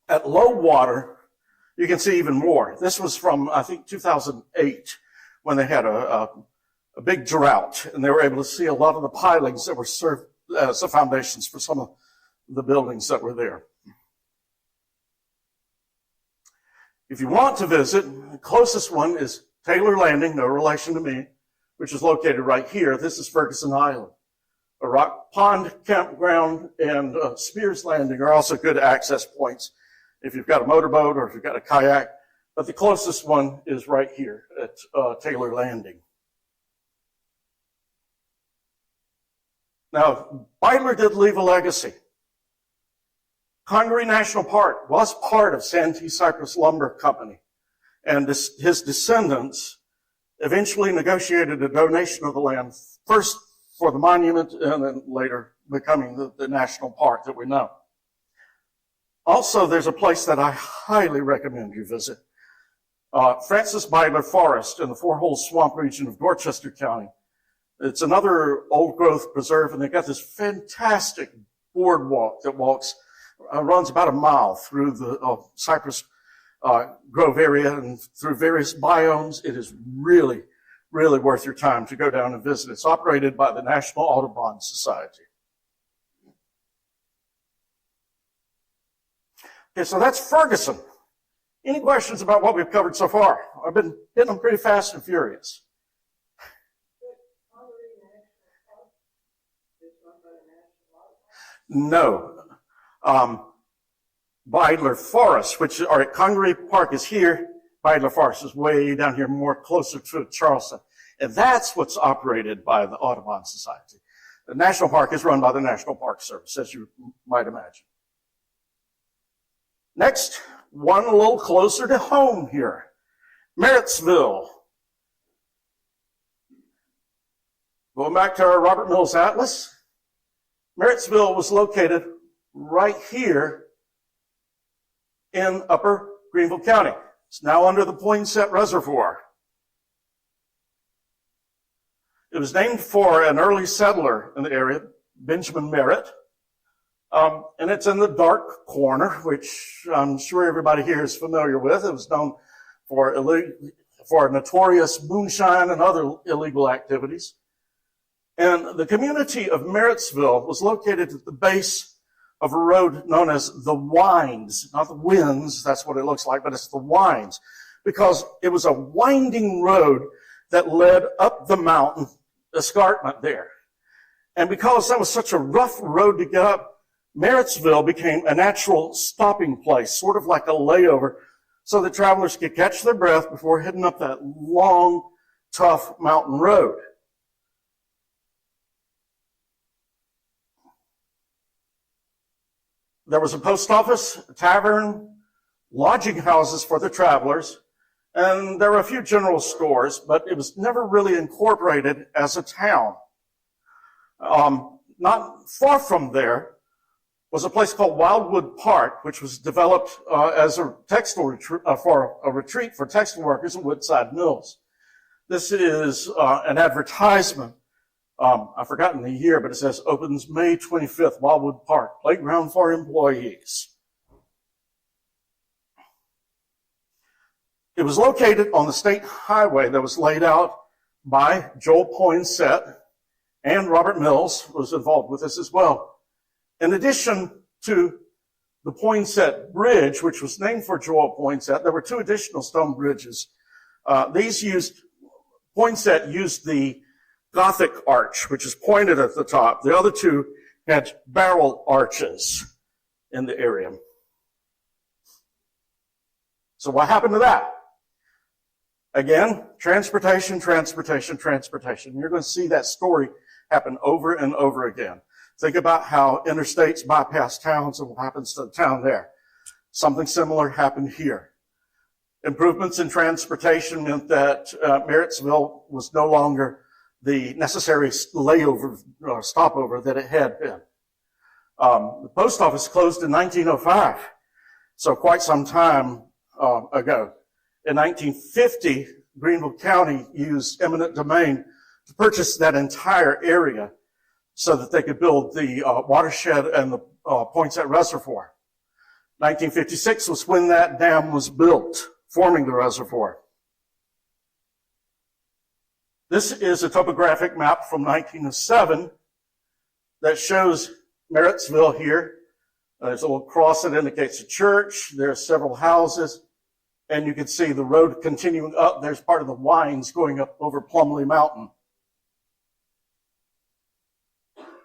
At low water, you can see even more. This was from, I think, 2008, when they had a big drought, and they were able to see a lot of the pilings that were served as the foundations for some of the buildings that were there. If you want to visit, the closest one is Taylor Landing, no relation to me, which is located right here. This is Ferguson Island. A Rock Pond campground and Spears Landing are also good access points if you've got a motorboat or if you've got a kayak. But the closest one is right here at Taylor Landing. Now, Beidler did leave a legacy. Congaree National Park was part of Santee Cypress Lumber Company, and his descendants eventually negotiated a donation of the land, first for the monument and then later becoming the national park that we know. Also, there's a place that I highly recommend you visit. Francis Beidler Forest in the Four Holes Swamp region of Dorchester County. It's another old growth preserve, and they've got this fantastic boardwalk that runs about a mile through the cypress grove area and through various biomes. It is really, really worth your time to go down and visit. It's operated by the National Audubon Society. Okay, so that's Ferguson. Any questions about what we've covered so far? I've been hitting them pretty fast and furious. No. Beidler Forest, which are at Congaree Park, is here. Beidler Forest is way down here, more closer to Charleston. And that's what's operated by the Audubon Society. The National Park is run by the National Park Service, as you might imagine. Next, one a little closer to home here. Marrettsville. Going back to our Robert Mills Atlas, Marrettsville was located right here in upper Greenville County. It's now under the Poinsett Reservoir. It was named for an early settler in the area, Benjamin Merritt. And it's in the dark corner, which I'm sure everybody here is familiar with. It was known for notorious moonshine and other illegal activities. And the community of Marrettsville was located at the base of a road known as the Winds, not the Winds, that's what it looks like, but it's the Winds, because it was a winding road that led up the mountain escarpment there. And because that was such a rough road to get up, Marrettsville became a natural stopping place, sort of like a layover, so that travelers could catch their breath before heading up that long, tough mountain road. There was a post office, a tavern, lodging houses for the travelers, and there were a few general stores, but it was never really incorporated as a town. Not far from there was a place called Wildwood Park, which was developed as a for a retreat for textile workers in Woodside Mills. This is an advertisement. I've forgotten the year, but it says opens May 25th, Wildwood Park, playground for employees. It was located on the state highway that was laid out by Joel Poinsett, and Robert Mills was involved with this as well. In addition to the Poinsett Bridge, which was named for Joel Poinsett, there were two additional stone bridges. Poinsett used the Gothic arch, which is pointed at the top. The other two had barrel arches in the area. So what happened to that? Again, transportation. You're going to see that story happen over and over again. Think about how interstates bypass towns and what happens to the town there. Something similar happened here. Improvements in transportation meant that Marrettsville was no longer the necessary layover or stopover that it had been. The post office closed in 1905, so quite some time ago. In 1950, Greenville County used eminent domain to purchase that entire area so that they could build the watershed and the Poinsett Reservoir. 1956 was when that dam was built, forming the reservoir. This is a topographic map from 1907 that shows Marrettsville here. There's a little cross that indicates a church. There are several houses. And you can see the road continuing up. There's part of the Winds going up over Plumley Mountain.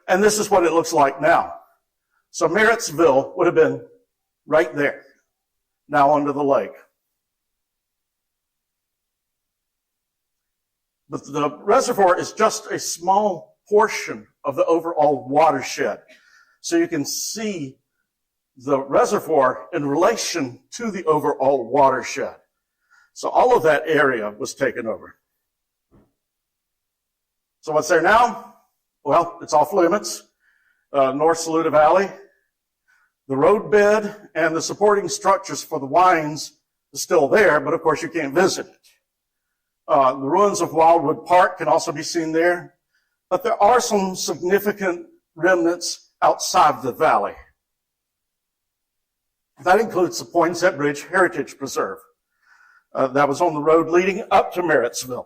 And this is what it looks like now. So Marrettsville would have been right there, now under the lake. But the reservoir is just a small portion of the overall watershed. So you can see the reservoir in relation to the overall watershed. So all of that area was taken over. So what's there now? Well, it's off limits. North Saluda Valley. The roadbed and the supporting structures for the Winds is still there, but of course you can't visit it. The ruins of Wildwood Park can also be seen there, but there are some significant remnants outside the valley. That includes the Poinsett Bridge Heritage Preserve that was on the road leading up to Marrettsville.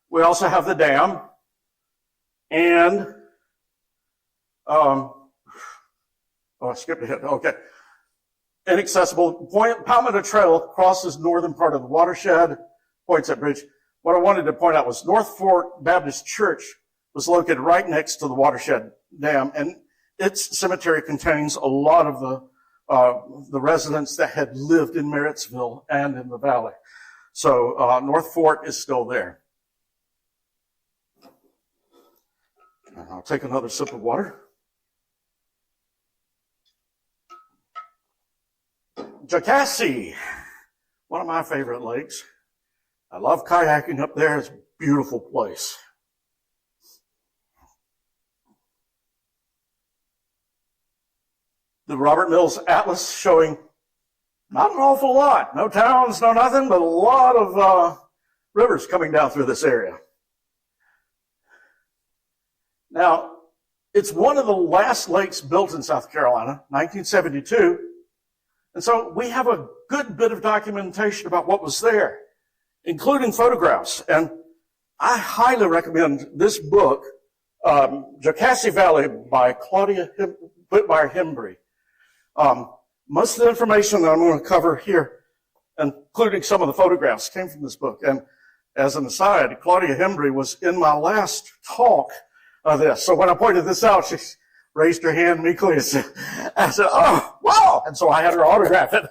We also have the dam and, I skipped ahead. Okay. Inaccessible. Palmetto Trail crosses northern part of the watershed, Poinsett Bridge. What I wanted to point out was North Fork Baptist Church was located right next to the watershed dam, and its cemetery contains a lot of the residents that had lived in Marrettsville and in the valley. So North Fork is still there. I'll take another sip of water. Jocassee. One of my favorite lakes. I love kayaking up there. It's a beautiful place. The Robert Mills Atlas showing not an awful lot. No towns, no nothing, but a lot of rivers coming down through this area. Now, it's one of the last lakes built in South Carolina, 1972. And so we have a good bit of documentation about what was there, including photographs. And I highly recommend this book, Jocassee Valley by Claudia Whitmire-Hembry. Most of the information that I'm going to cover here, including some of the photographs, came from this book. And as an aside, Claudia Hembry was in my last talk of this. So when I pointed this out, she raised her hand meekly and said, oh, wow. And so I had her autograph it.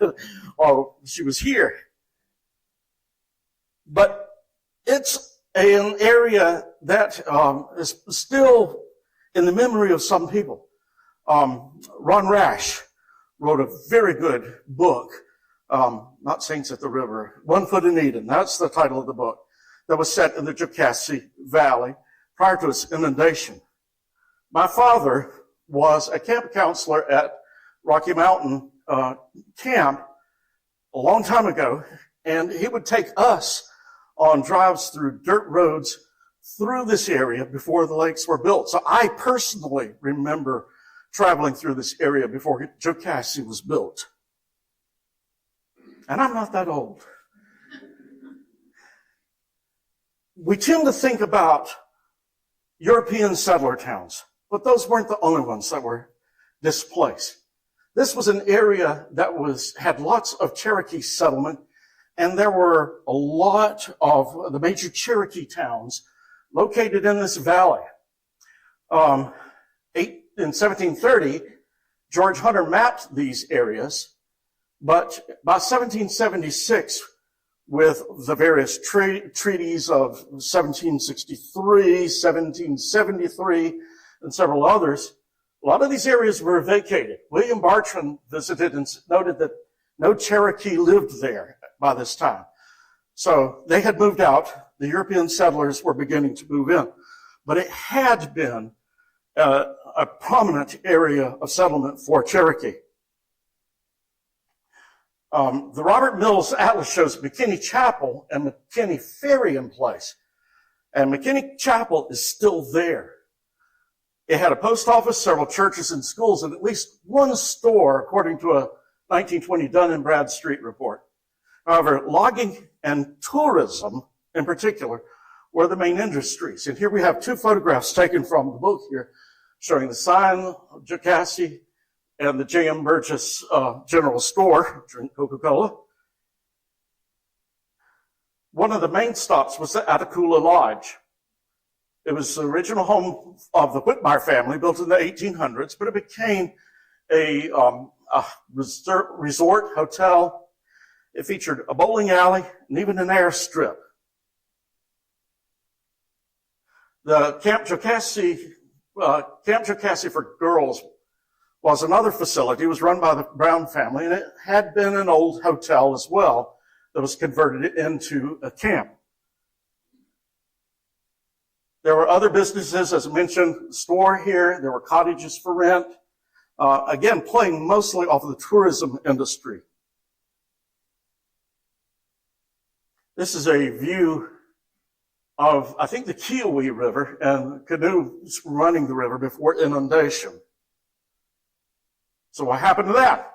Oh, she was here. But it's an area that is still in the memory of some people. Ron Rash wrote a very good book, not Saints at the River, One Foot in Eden. That's the title of the book, that was set in the Jocassee Valley prior to its inundation. My father was a camp counselor at Rocky Mountain Camp a long time ago, and he would take us on drives through dirt roads through this area before the lakes were built. So I personally remember traveling through this area before Jocassee was built. And I'm not that old. We tend to think about European settler towns, but those weren't the only ones that were displaced. This was an area that had lots of Cherokee settlement, and there were a lot of the major Cherokee towns located in this valley. In 1730, George Hunter mapped these areas, but by 1776, with the various treaties of 1763, 1773, and several others, a lot of these areas were vacated. William Bartram visited and noted that no Cherokee lived there by this time. So they had moved out. The European settlers were beginning to move in. But it had been a prominent area of settlement for Cherokee. The Robert Mills Atlas shows McKinney Chapel and McKinney Ferry in place. And McKinney Chapel is still there. It had a post office, several churches and schools, and at least one store, according to a 1920 Dun & Bradstreet report. However, logging and tourism, in particular, were the main industries. And here we have two photographs taken from the book here, showing the sign of Jocassee and the J.M. Burgess General Store, drink Coca-Cola. One of the main stops was the Atakula Lodge. It was the original home of the Whitmire family, built in the 1800s, but it became a resort hotel. It featured a bowling alley and even an airstrip. The Camp Jocassee for Girls was another facility. It was run by the Brown family, and it had been an old hotel as well that was converted into a camp. There were other businesses, as I mentioned, store here. There were cottages for rent. Again, playing mostly off of the tourism industry. This is a view of, I think, the Kiowee River and canoes running the river before inundation. So what happened to that?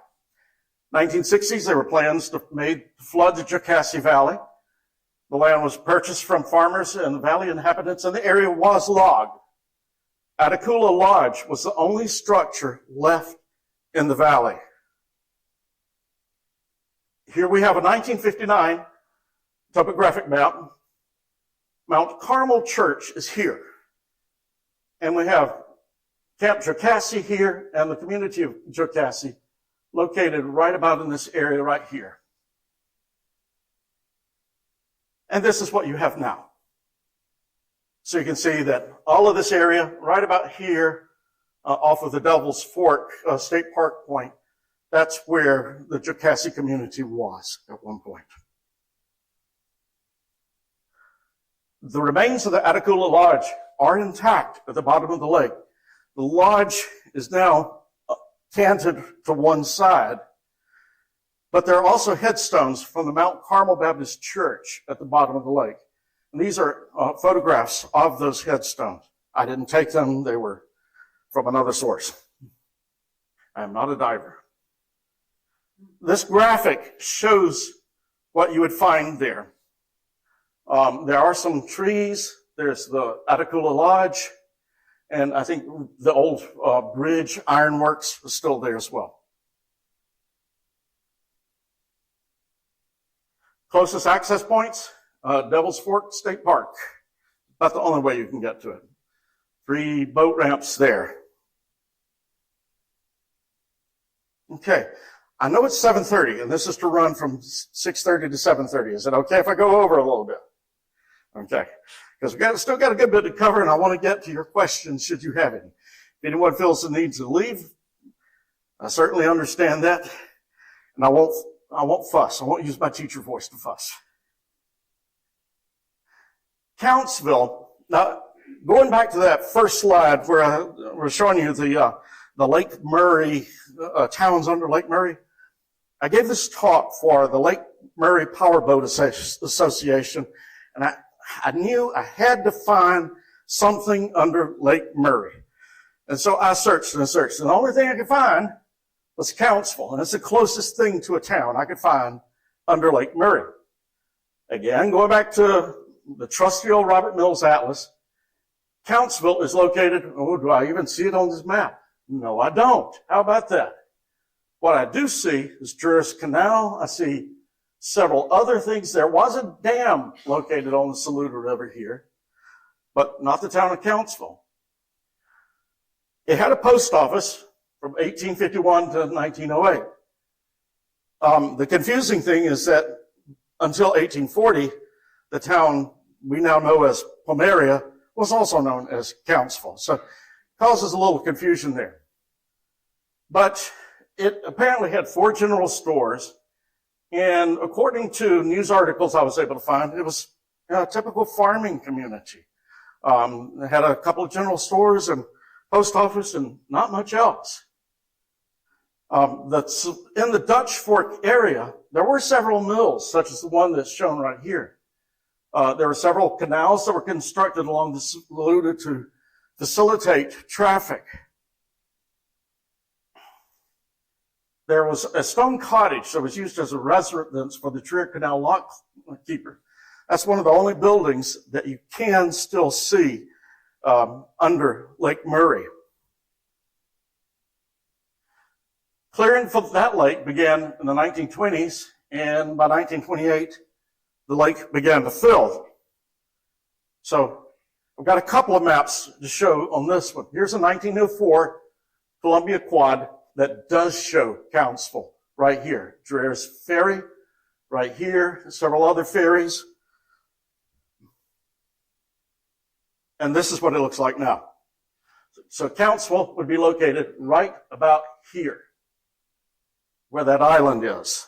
1960s, there were plans made to flood the Jocassee Valley. The land was purchased from farmers and the valley inhabitants, and the area was logged. Atakula Lodge was the only structure left in the valley. Here we have a 1959 topographic map. Mount Carmel Church is here. And we have Camp Jocassee here and the community of Jocassee located right about in this area right here. And this is what you have now. So you can see that all of this area right about here off of the Devil's Fork State Park Point, that's where the Jocassee community was at one point. The remains of the Atakula Lodge are intact at the bottom of the lake. The lodge is now canted to one side, but there are also headstones from the Mount Carmel Baptist Church at the bottom of the lake. And these are photographs of those headstones. I didn't take them. They were from another source. I am not a diver. This graphic shows what you would find there. There are some trees. There's the Atakula Lodge, and I think the old bridge ironworks is still there as well. Closest access points, Devil's Fork State Park. About the only way you can get to it. 3 boat ramps there. Okay, I know it's 7:30, and this is to run from 6:30 to 7:30. Is it okay if I go over a little bit? Okay, because we still got a good bit to cover, and I want to get to your questions should you have any. If anyone feels the need to leave, I certainly understand that, and I won't fuss. I won't use my teacher voice to fuss. Countsville. Now, going back to that first slide where I was showing you the Lake Murray towns under Lake Murray, I gave this talk for the Lake Murray Powerboat Association, and I knew I had to find something under Lake Murray. And so I searched and searched. And the only thing I could find was Countsville. And it's the closest thing to a town I could find under Lake Murray. Again, going back to the trusty old Robert Mills Atlas, Countsville is located, do I even see it on this map? No, I don't. How about that? What I do see is Juris Canal. I see several other things. There was a dam located on the Saluda River here, but not the town of Countsville. It had a post office from 1851 to 1908. The confusing thing is that until 1840, the town we now know as Pomeria was also known as Countsville. So it causes a little confusion there. But it apparently had 4 general stores. And according to news articles I was able to find, it was a typical farming community. It had a couple of general stores and post office and not much else. That's in the Dutch Fork area, there were several mills, such as the one that's shown right here. There were several canals that were constructed along the Saluda to facilitate traffic. There was a stone cottage that was used as a residence for the Trier Canal lock keeper. That's one of the only buildings that you can still see under Lake Murray. Clearing for that lake began in the 1920s, and by 1928, the lake began to fill. So I've got a couple of maps to show on this one. Here's a 1904 Columbia Quad that does show Countsville right here. Dreher's Ferry right here, several other ferries. And this is what it looks like now. So Countsville would be located right about here, where that island is.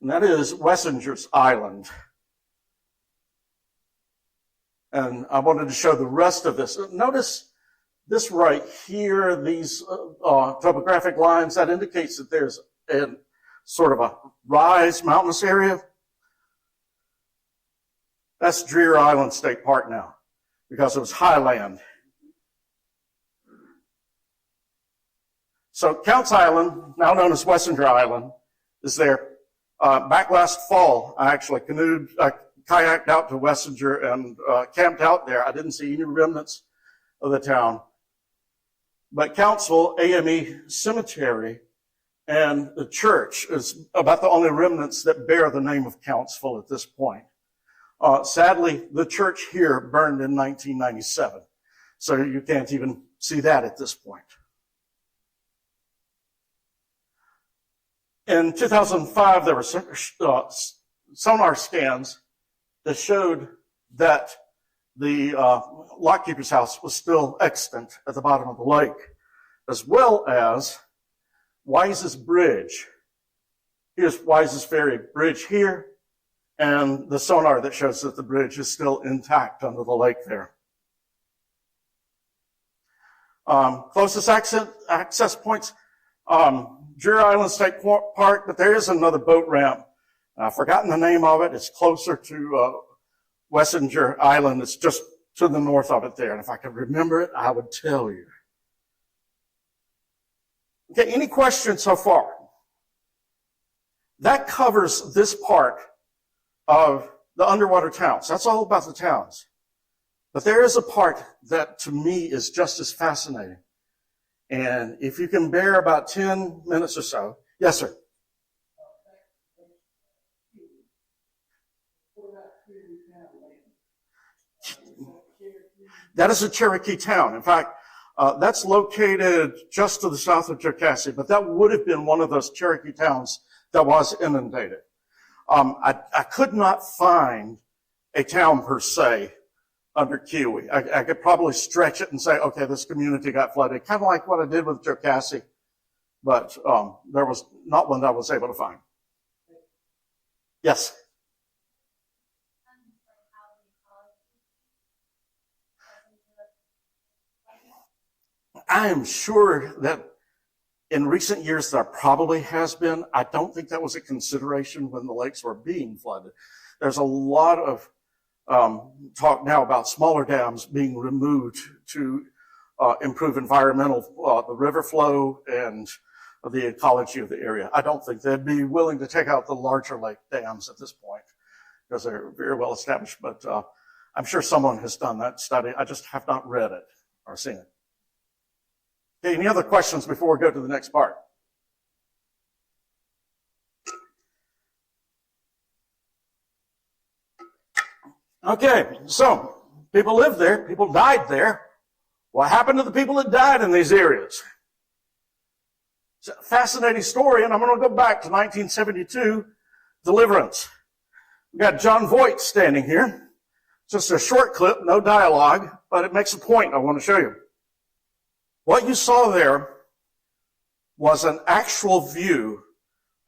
And that is Wessinger's Island. And I wanted to show the rest of this. Notice this right here, these topographic lines, that indicates that there's a sort of a rise, mountainous area. That's Dreher Island State Park now, because it was highland. So Counts Island, now known as Wessinger Island, is there. Back last fall, I actually kayaked out to Wessinger and camped out there. I didn't see any remnants of the town. But Countsville AME Cemetery and the church is about the only remnants that bear the name of Countsville at this point. Sadly, the church here burned in 1997, so you can't even see that at this point. In 2005, there were sonar scans that showed that the lockkeeper's house was still extant at the bottom of the lake, as well as Wise's Bridge. Here's Wise's Ferry Bridge here, and the sonar that shows that the bridge is still intact under the lake there. Closest access points, Drury Island State Park, but there is another boat ramp. I've forgotten the name of it. It's closer to Wessinger Island. It's just to the north of it there. And if I could remember it, I would tell you. Okay, any questions so far? That covers this part of the underwater towns. That's all about the towns. But there is a part that to me is just as fascinating. And if you can bear about 10 minutes or so. Yes, sir. That is a Cherokee town. In fact, that's located just to the south of Jocassee, but that would have been one of those Cherokee towns that was inundated. I could not find a town per se under Kiwi. I could probably stretch it and say, okay, this community got flooded, kind of like what I did with Jocassee, but there was not one that I was able to find. Yes? I am sure that in recent years there probably has been. I don't think that was a consideration when the lakes were being flooded. There's a lot of talk now about smaller dams being removed to improve environmental, the river flow and the ecology of the area. I don't think they'd be willing to take out the larger lake dams at this point because they're very well established, but I'm sure someone has done that study. I just have not read it or seen it. Okay, any other questions before we go to the next part? Okay, so people lived there, people died there. What happened to the people that died in these areas? It's a fascinating story, and I'm going to go back to 1972, deliverance. We've got John Voight standing here. Just a short clip, no dialogue, but it makes a point I want to show you. What you saw there was an actual view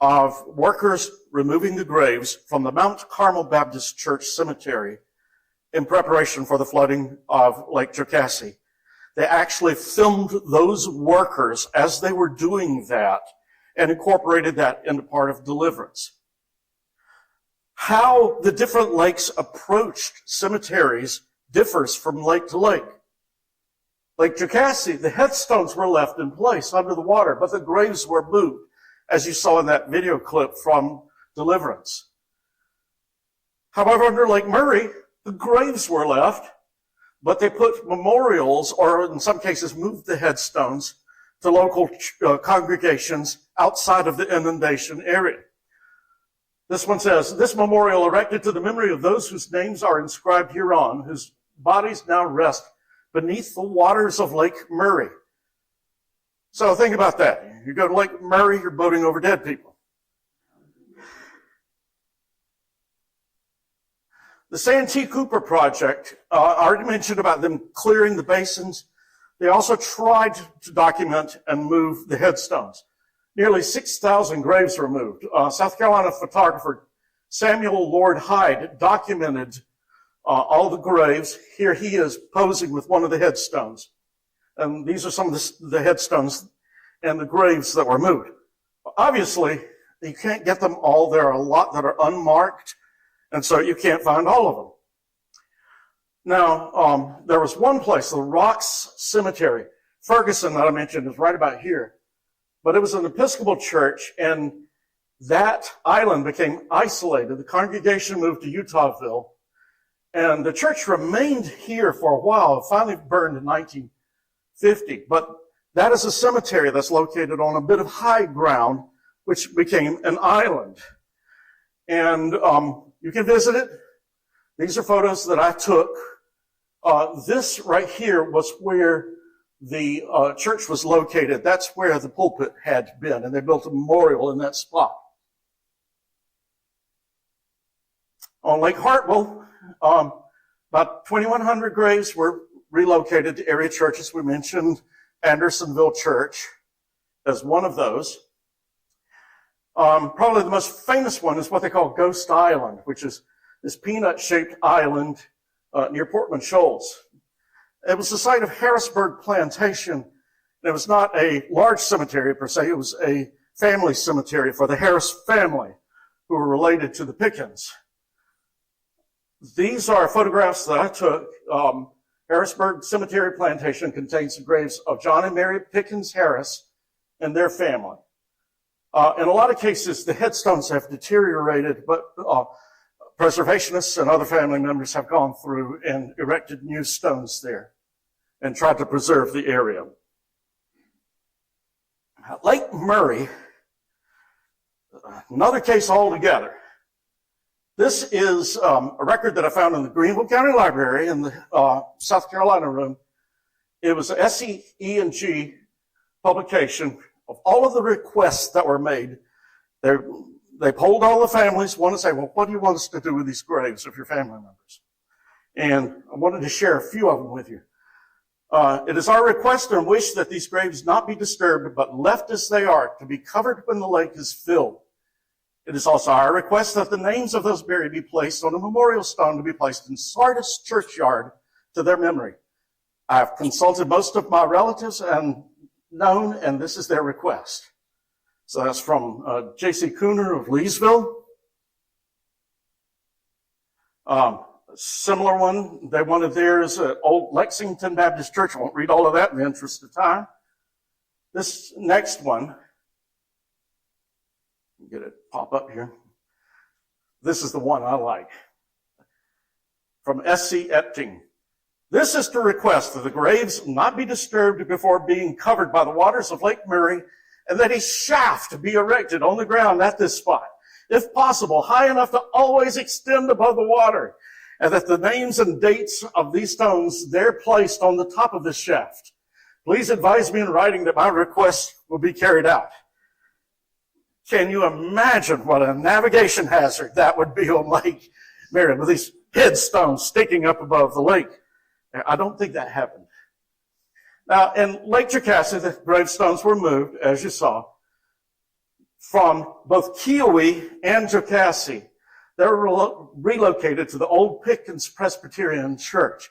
of workers removing the graves from the Mount Carmel Baptist Church Cemetery in preparation for the flooding of Lake Jocassee. They actually filmed those workers as they were doing that and incorporated that into part of deliverance. How the different lakes approached cemeteries differs from lake to lake. Lake Jocassee, the headstones were left in place under the water, but the graves were moved, as you saw in that video clip from Deliverance. However, under Lake Murray, the graves were left, but they put memorials, or in some cases moved the headstones to local congregations outside of the inundation area. This one says, this memorial erected to the memory of those whose names are inscribed hereon, whose bodies now rest beneath the waters of Lake Murray. So think about that. You go to Lake Murray, you're boating over dead people. The Santee Cooper project, I already mentioned about them clearing the basins. They also tried to document and move the headstones. Nearly 6,000 graves were moved. South Carolina photographer Samuel Lord Hyde documented all the graves. Here he is posing with one of the headstones. And these are some of the headstones and the graves that were moved. Obviously, you can't get them all. There are a lot that are unmarked, and so you can't find all of them. Now, there was one place, the Rocks Cemetery. Ferguson, that I mentioned, is right about here. But it was an Episcopal church, and that island became isolated. The congregation moved to Utahville. And the church remained here for a while. It finally burned in 1950. But that is a cemetery that's located on a bit of high ground, which became an island. And you can visit it. These are photos that I took. This right here was where the church was located. That's where the pulpit had been, and they built a memorial in that spot. On Lake Hartwell, about 2,100 graves were relocated to area churches. We mentioned Andersonville Church as one of those. Probably the most famous one is what they call Ghost Island, which is this peanut-shaped island near Portland Shoals. It was the site of Harrisburg Plantation. It was not a large cemetery per se. It was a family cemetery for the Harris family, who were related to the Pickens. These are photographs that I took. Harrisburg Cemetery Plantation contains the graves of John and Mary Pickens Harris and their family. In a lot of cases, the headstones have deteriorated, but preservationists and other family members have gone through and erected new stones there and tried to preserve the area. Lake Murray, another case altogether. This is a record that I found in the Greenville County Library in the South Carolina room. It was a SE&G publication of all of the requests that were made. They polled all the families, wanted to say, well, what do you want us to do with these graves of your family members? And I wanted to share a few of them with you. It is our request and wish that these graves not be disturbed, but left as they are, to be covered when the lake is filled. It is also our request that the names of those buried be placed on a memorial stone to be placed in Sardis churchyard to their memory. I have consulted most of my relatives and this is their request. So that's from J.C. Cooner of Leesville. Similar one, they wanted theirs at Old Lexington Baptist Church. I won't read all of that in the interest of time. This next one, get it pop up here. This is the one I like. From S.C. Epting. This is to request that the graves not be disturbed before being covered by the waters of Lake Murray, and that a shaft be erected on the ground at this spot, if possible, high enough to always extend above the water, and that the names and dates of these stones there placed on the top of this shaft. Please advise me in writing that my request will be carried out. Can you imagine what a navigation hazard that would be on Lake Murray with these headstones sticking up above the lake? I don't think that happened. Now, in Lake Jocassee, the gravestones were moved, as you saw, from both Kiowee and Jocassee. They were relocated to the old Pickens Presbyterian Church.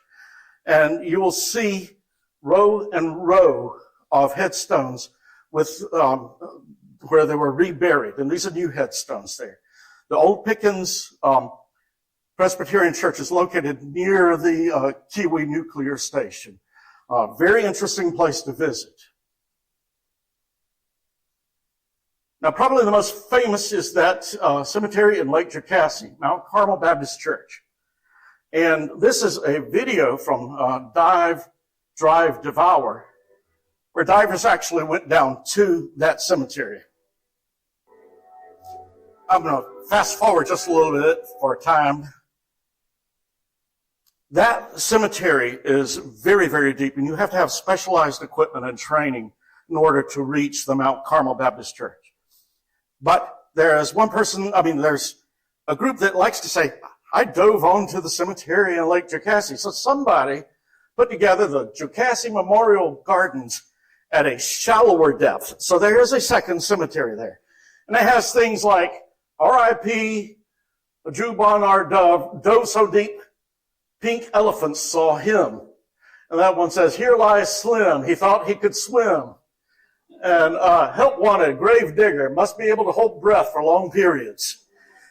And you will see row and row of headstones with where they were reburied. And these are new headstones there. The old Pickens Presbyterian Church is located near the Kiowee Nuclear Station. Very interesting place to visit. Now, probably the most famous is that cemetery in Lake Jocassee, Mount Carmel Baptist Church. And this is a video from Dive, Drive, Devour, where divers actually went down to that cemetery. I'm going to fast forward just a little bit for time. That cemetery is very, very deep, and you have to have specialized equipment and training in order to reach the Mount Carmel Baptist Church. But there's there's a group that likes to say, I dove onto the cemetery in Lake Jocassee. So somebody put together the Jocassee Memorial Gardens at a shallower depth. So there is a second cemetery there. And it has things like R.I.P. Juban our dove so deep, pink elephants saw him. And that one says, here lies Slim, he thought he could swim. And help wanted, grave digger, must be able to hold breath for long periods.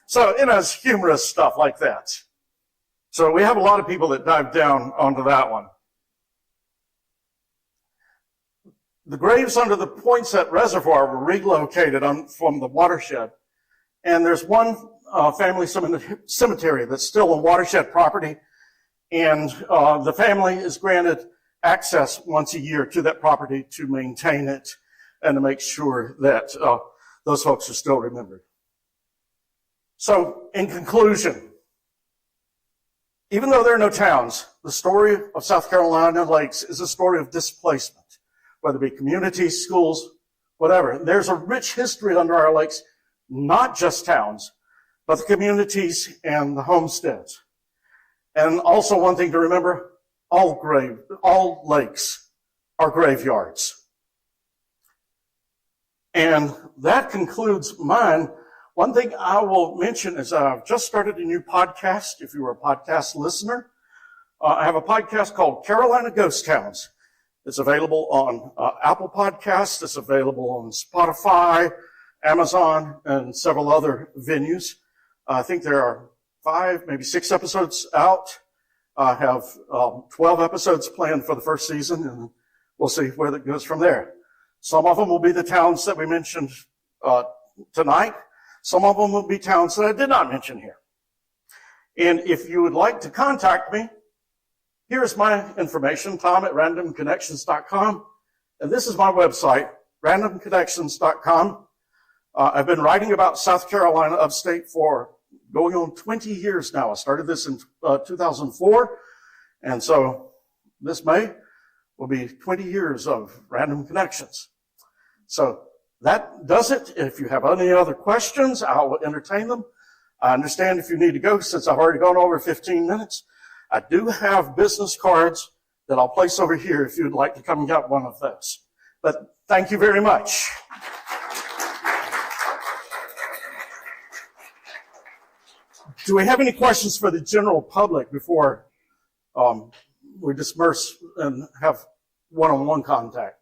So it's humorous stuff like that. So we have a lot of people that dive down onto that one. The graves under the Poinsett Reservoir were relocated from the watershed. And there's one family cemetery that's still on watershed property. And the family is granted access once a year to that property to maintain it and to make sure that those folks are still remembered. So, in conclusion, even though there are no towns, the story of South Carolina lakes is a story of displacement, whether it be communities, schools, whatever. There's a rich history under our lakes, not just towns, but the communities and the homesteads. And also one thing to remember, all lakes are graveyards. And that concludes mine. One thing I will mention is I've just started a new podcast. If you are a podcast listener, I have a podcast called Carolina Ghost Towns. It's available on Apple Podcasts. It's available on Spotify, Amazon, and several other venues. I think there are 5, maybe 6 episodes out. I have 12 episodes planned for the first season, and we'll see where that goes from there. Some of them will be the towns that we mentioned tonight. Some of them will be towns that I did not mention here. And if you would like to contact me, here's my information, tom@randomconnections.com. And this is my website, randomconnections.com. I've been writing about South Carolina upstate for going on 20 years now. I started this in 2004. And so this May will be 20 years of Random Connections. So that does it. If you have any other questions, I will entertain them. I understand if you need to go, since I've already gone over 15 minutes. I do have business cards that I'll place over here if you'd like to come and get one of those. But thank you very much. Do we have any questions for the general public before we disperse and have one-on-one contact?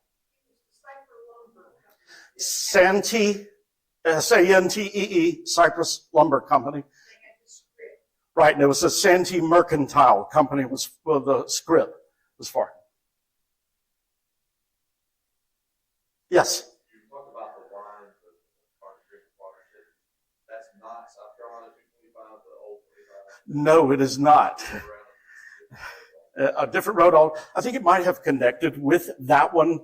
Santee, Santee, Cypress Lumber Company. Right, and it was a Santee Mercantile Company was for the script was for. Yes. You talked about the line of the Carter watershed. That's not South Carolina 225, the old 25. No, it is not. A different road. I think it might have connected with that one,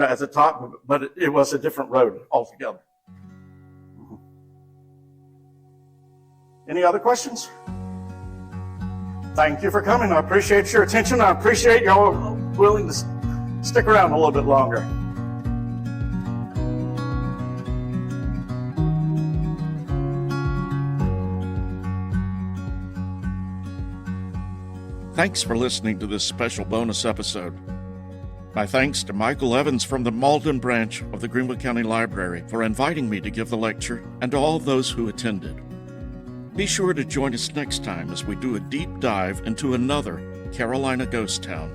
at the top, but it was a different road altogether. Any other questions? Thank you for coming. I appreciate your attention. I appreciate y'all willing to stick around a little bit longer. Thanks for listening to this special bonus episode. My thanks to Michael Evans from the Mauldin Branch of the Greenville County Library for inviting me to give the lecture, and to all those who attended. Be sure to join us next time as we do a deep dive into another Carolina ghost town.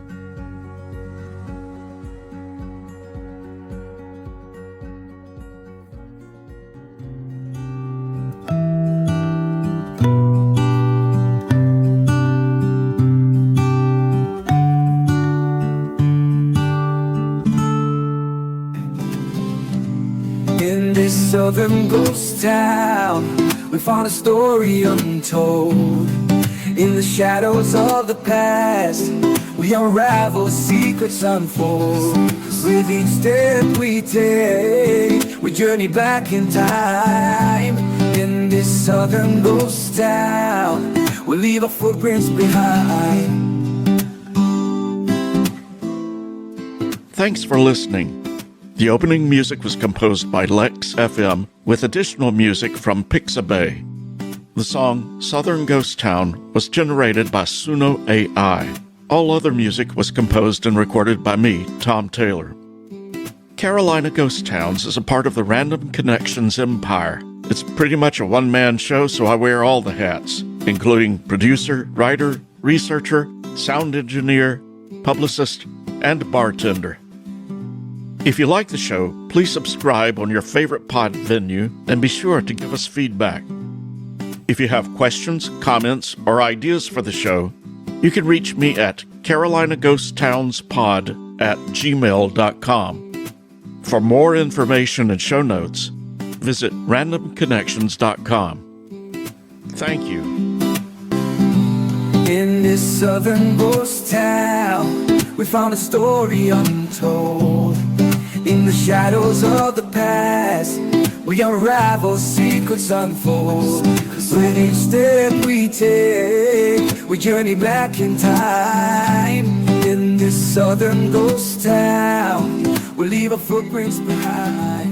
In this southern ghost town, we found a story untold. In the shadows of the past, we unravel, secrets unfold. With each step we take, we journey back in time. In this southern ghost town, we leave our footprints behind. Thanks for listening. The opening music was composed by Lex FM with additional music from Pixabay. The song Southern Ghost Town was generated by Suno AI. All other music was composed and recorded by me, Tom Taylor. Carolina Ghost Towns is a part of the Random Connections empire. It's pretty much a one-man show, so I wear all the hats, including producer, writer, researcher, sound engineer, publicist, and bartender. If you like the show, please subscribe on your favorite pod venue and be sure to give us feedback. If you have questions, comments, or ideas for the show, you can reach me at carolinaghosttownspod@gmail.com. For more information and show notes, visit randomconnections.com. Thank you. In this southern ghost town, we found a story untold. In the shadows of the past, we unravel, secrets unfold. With each step we take, we journey back in time. In this southern ghost town, we leave our footprints behind.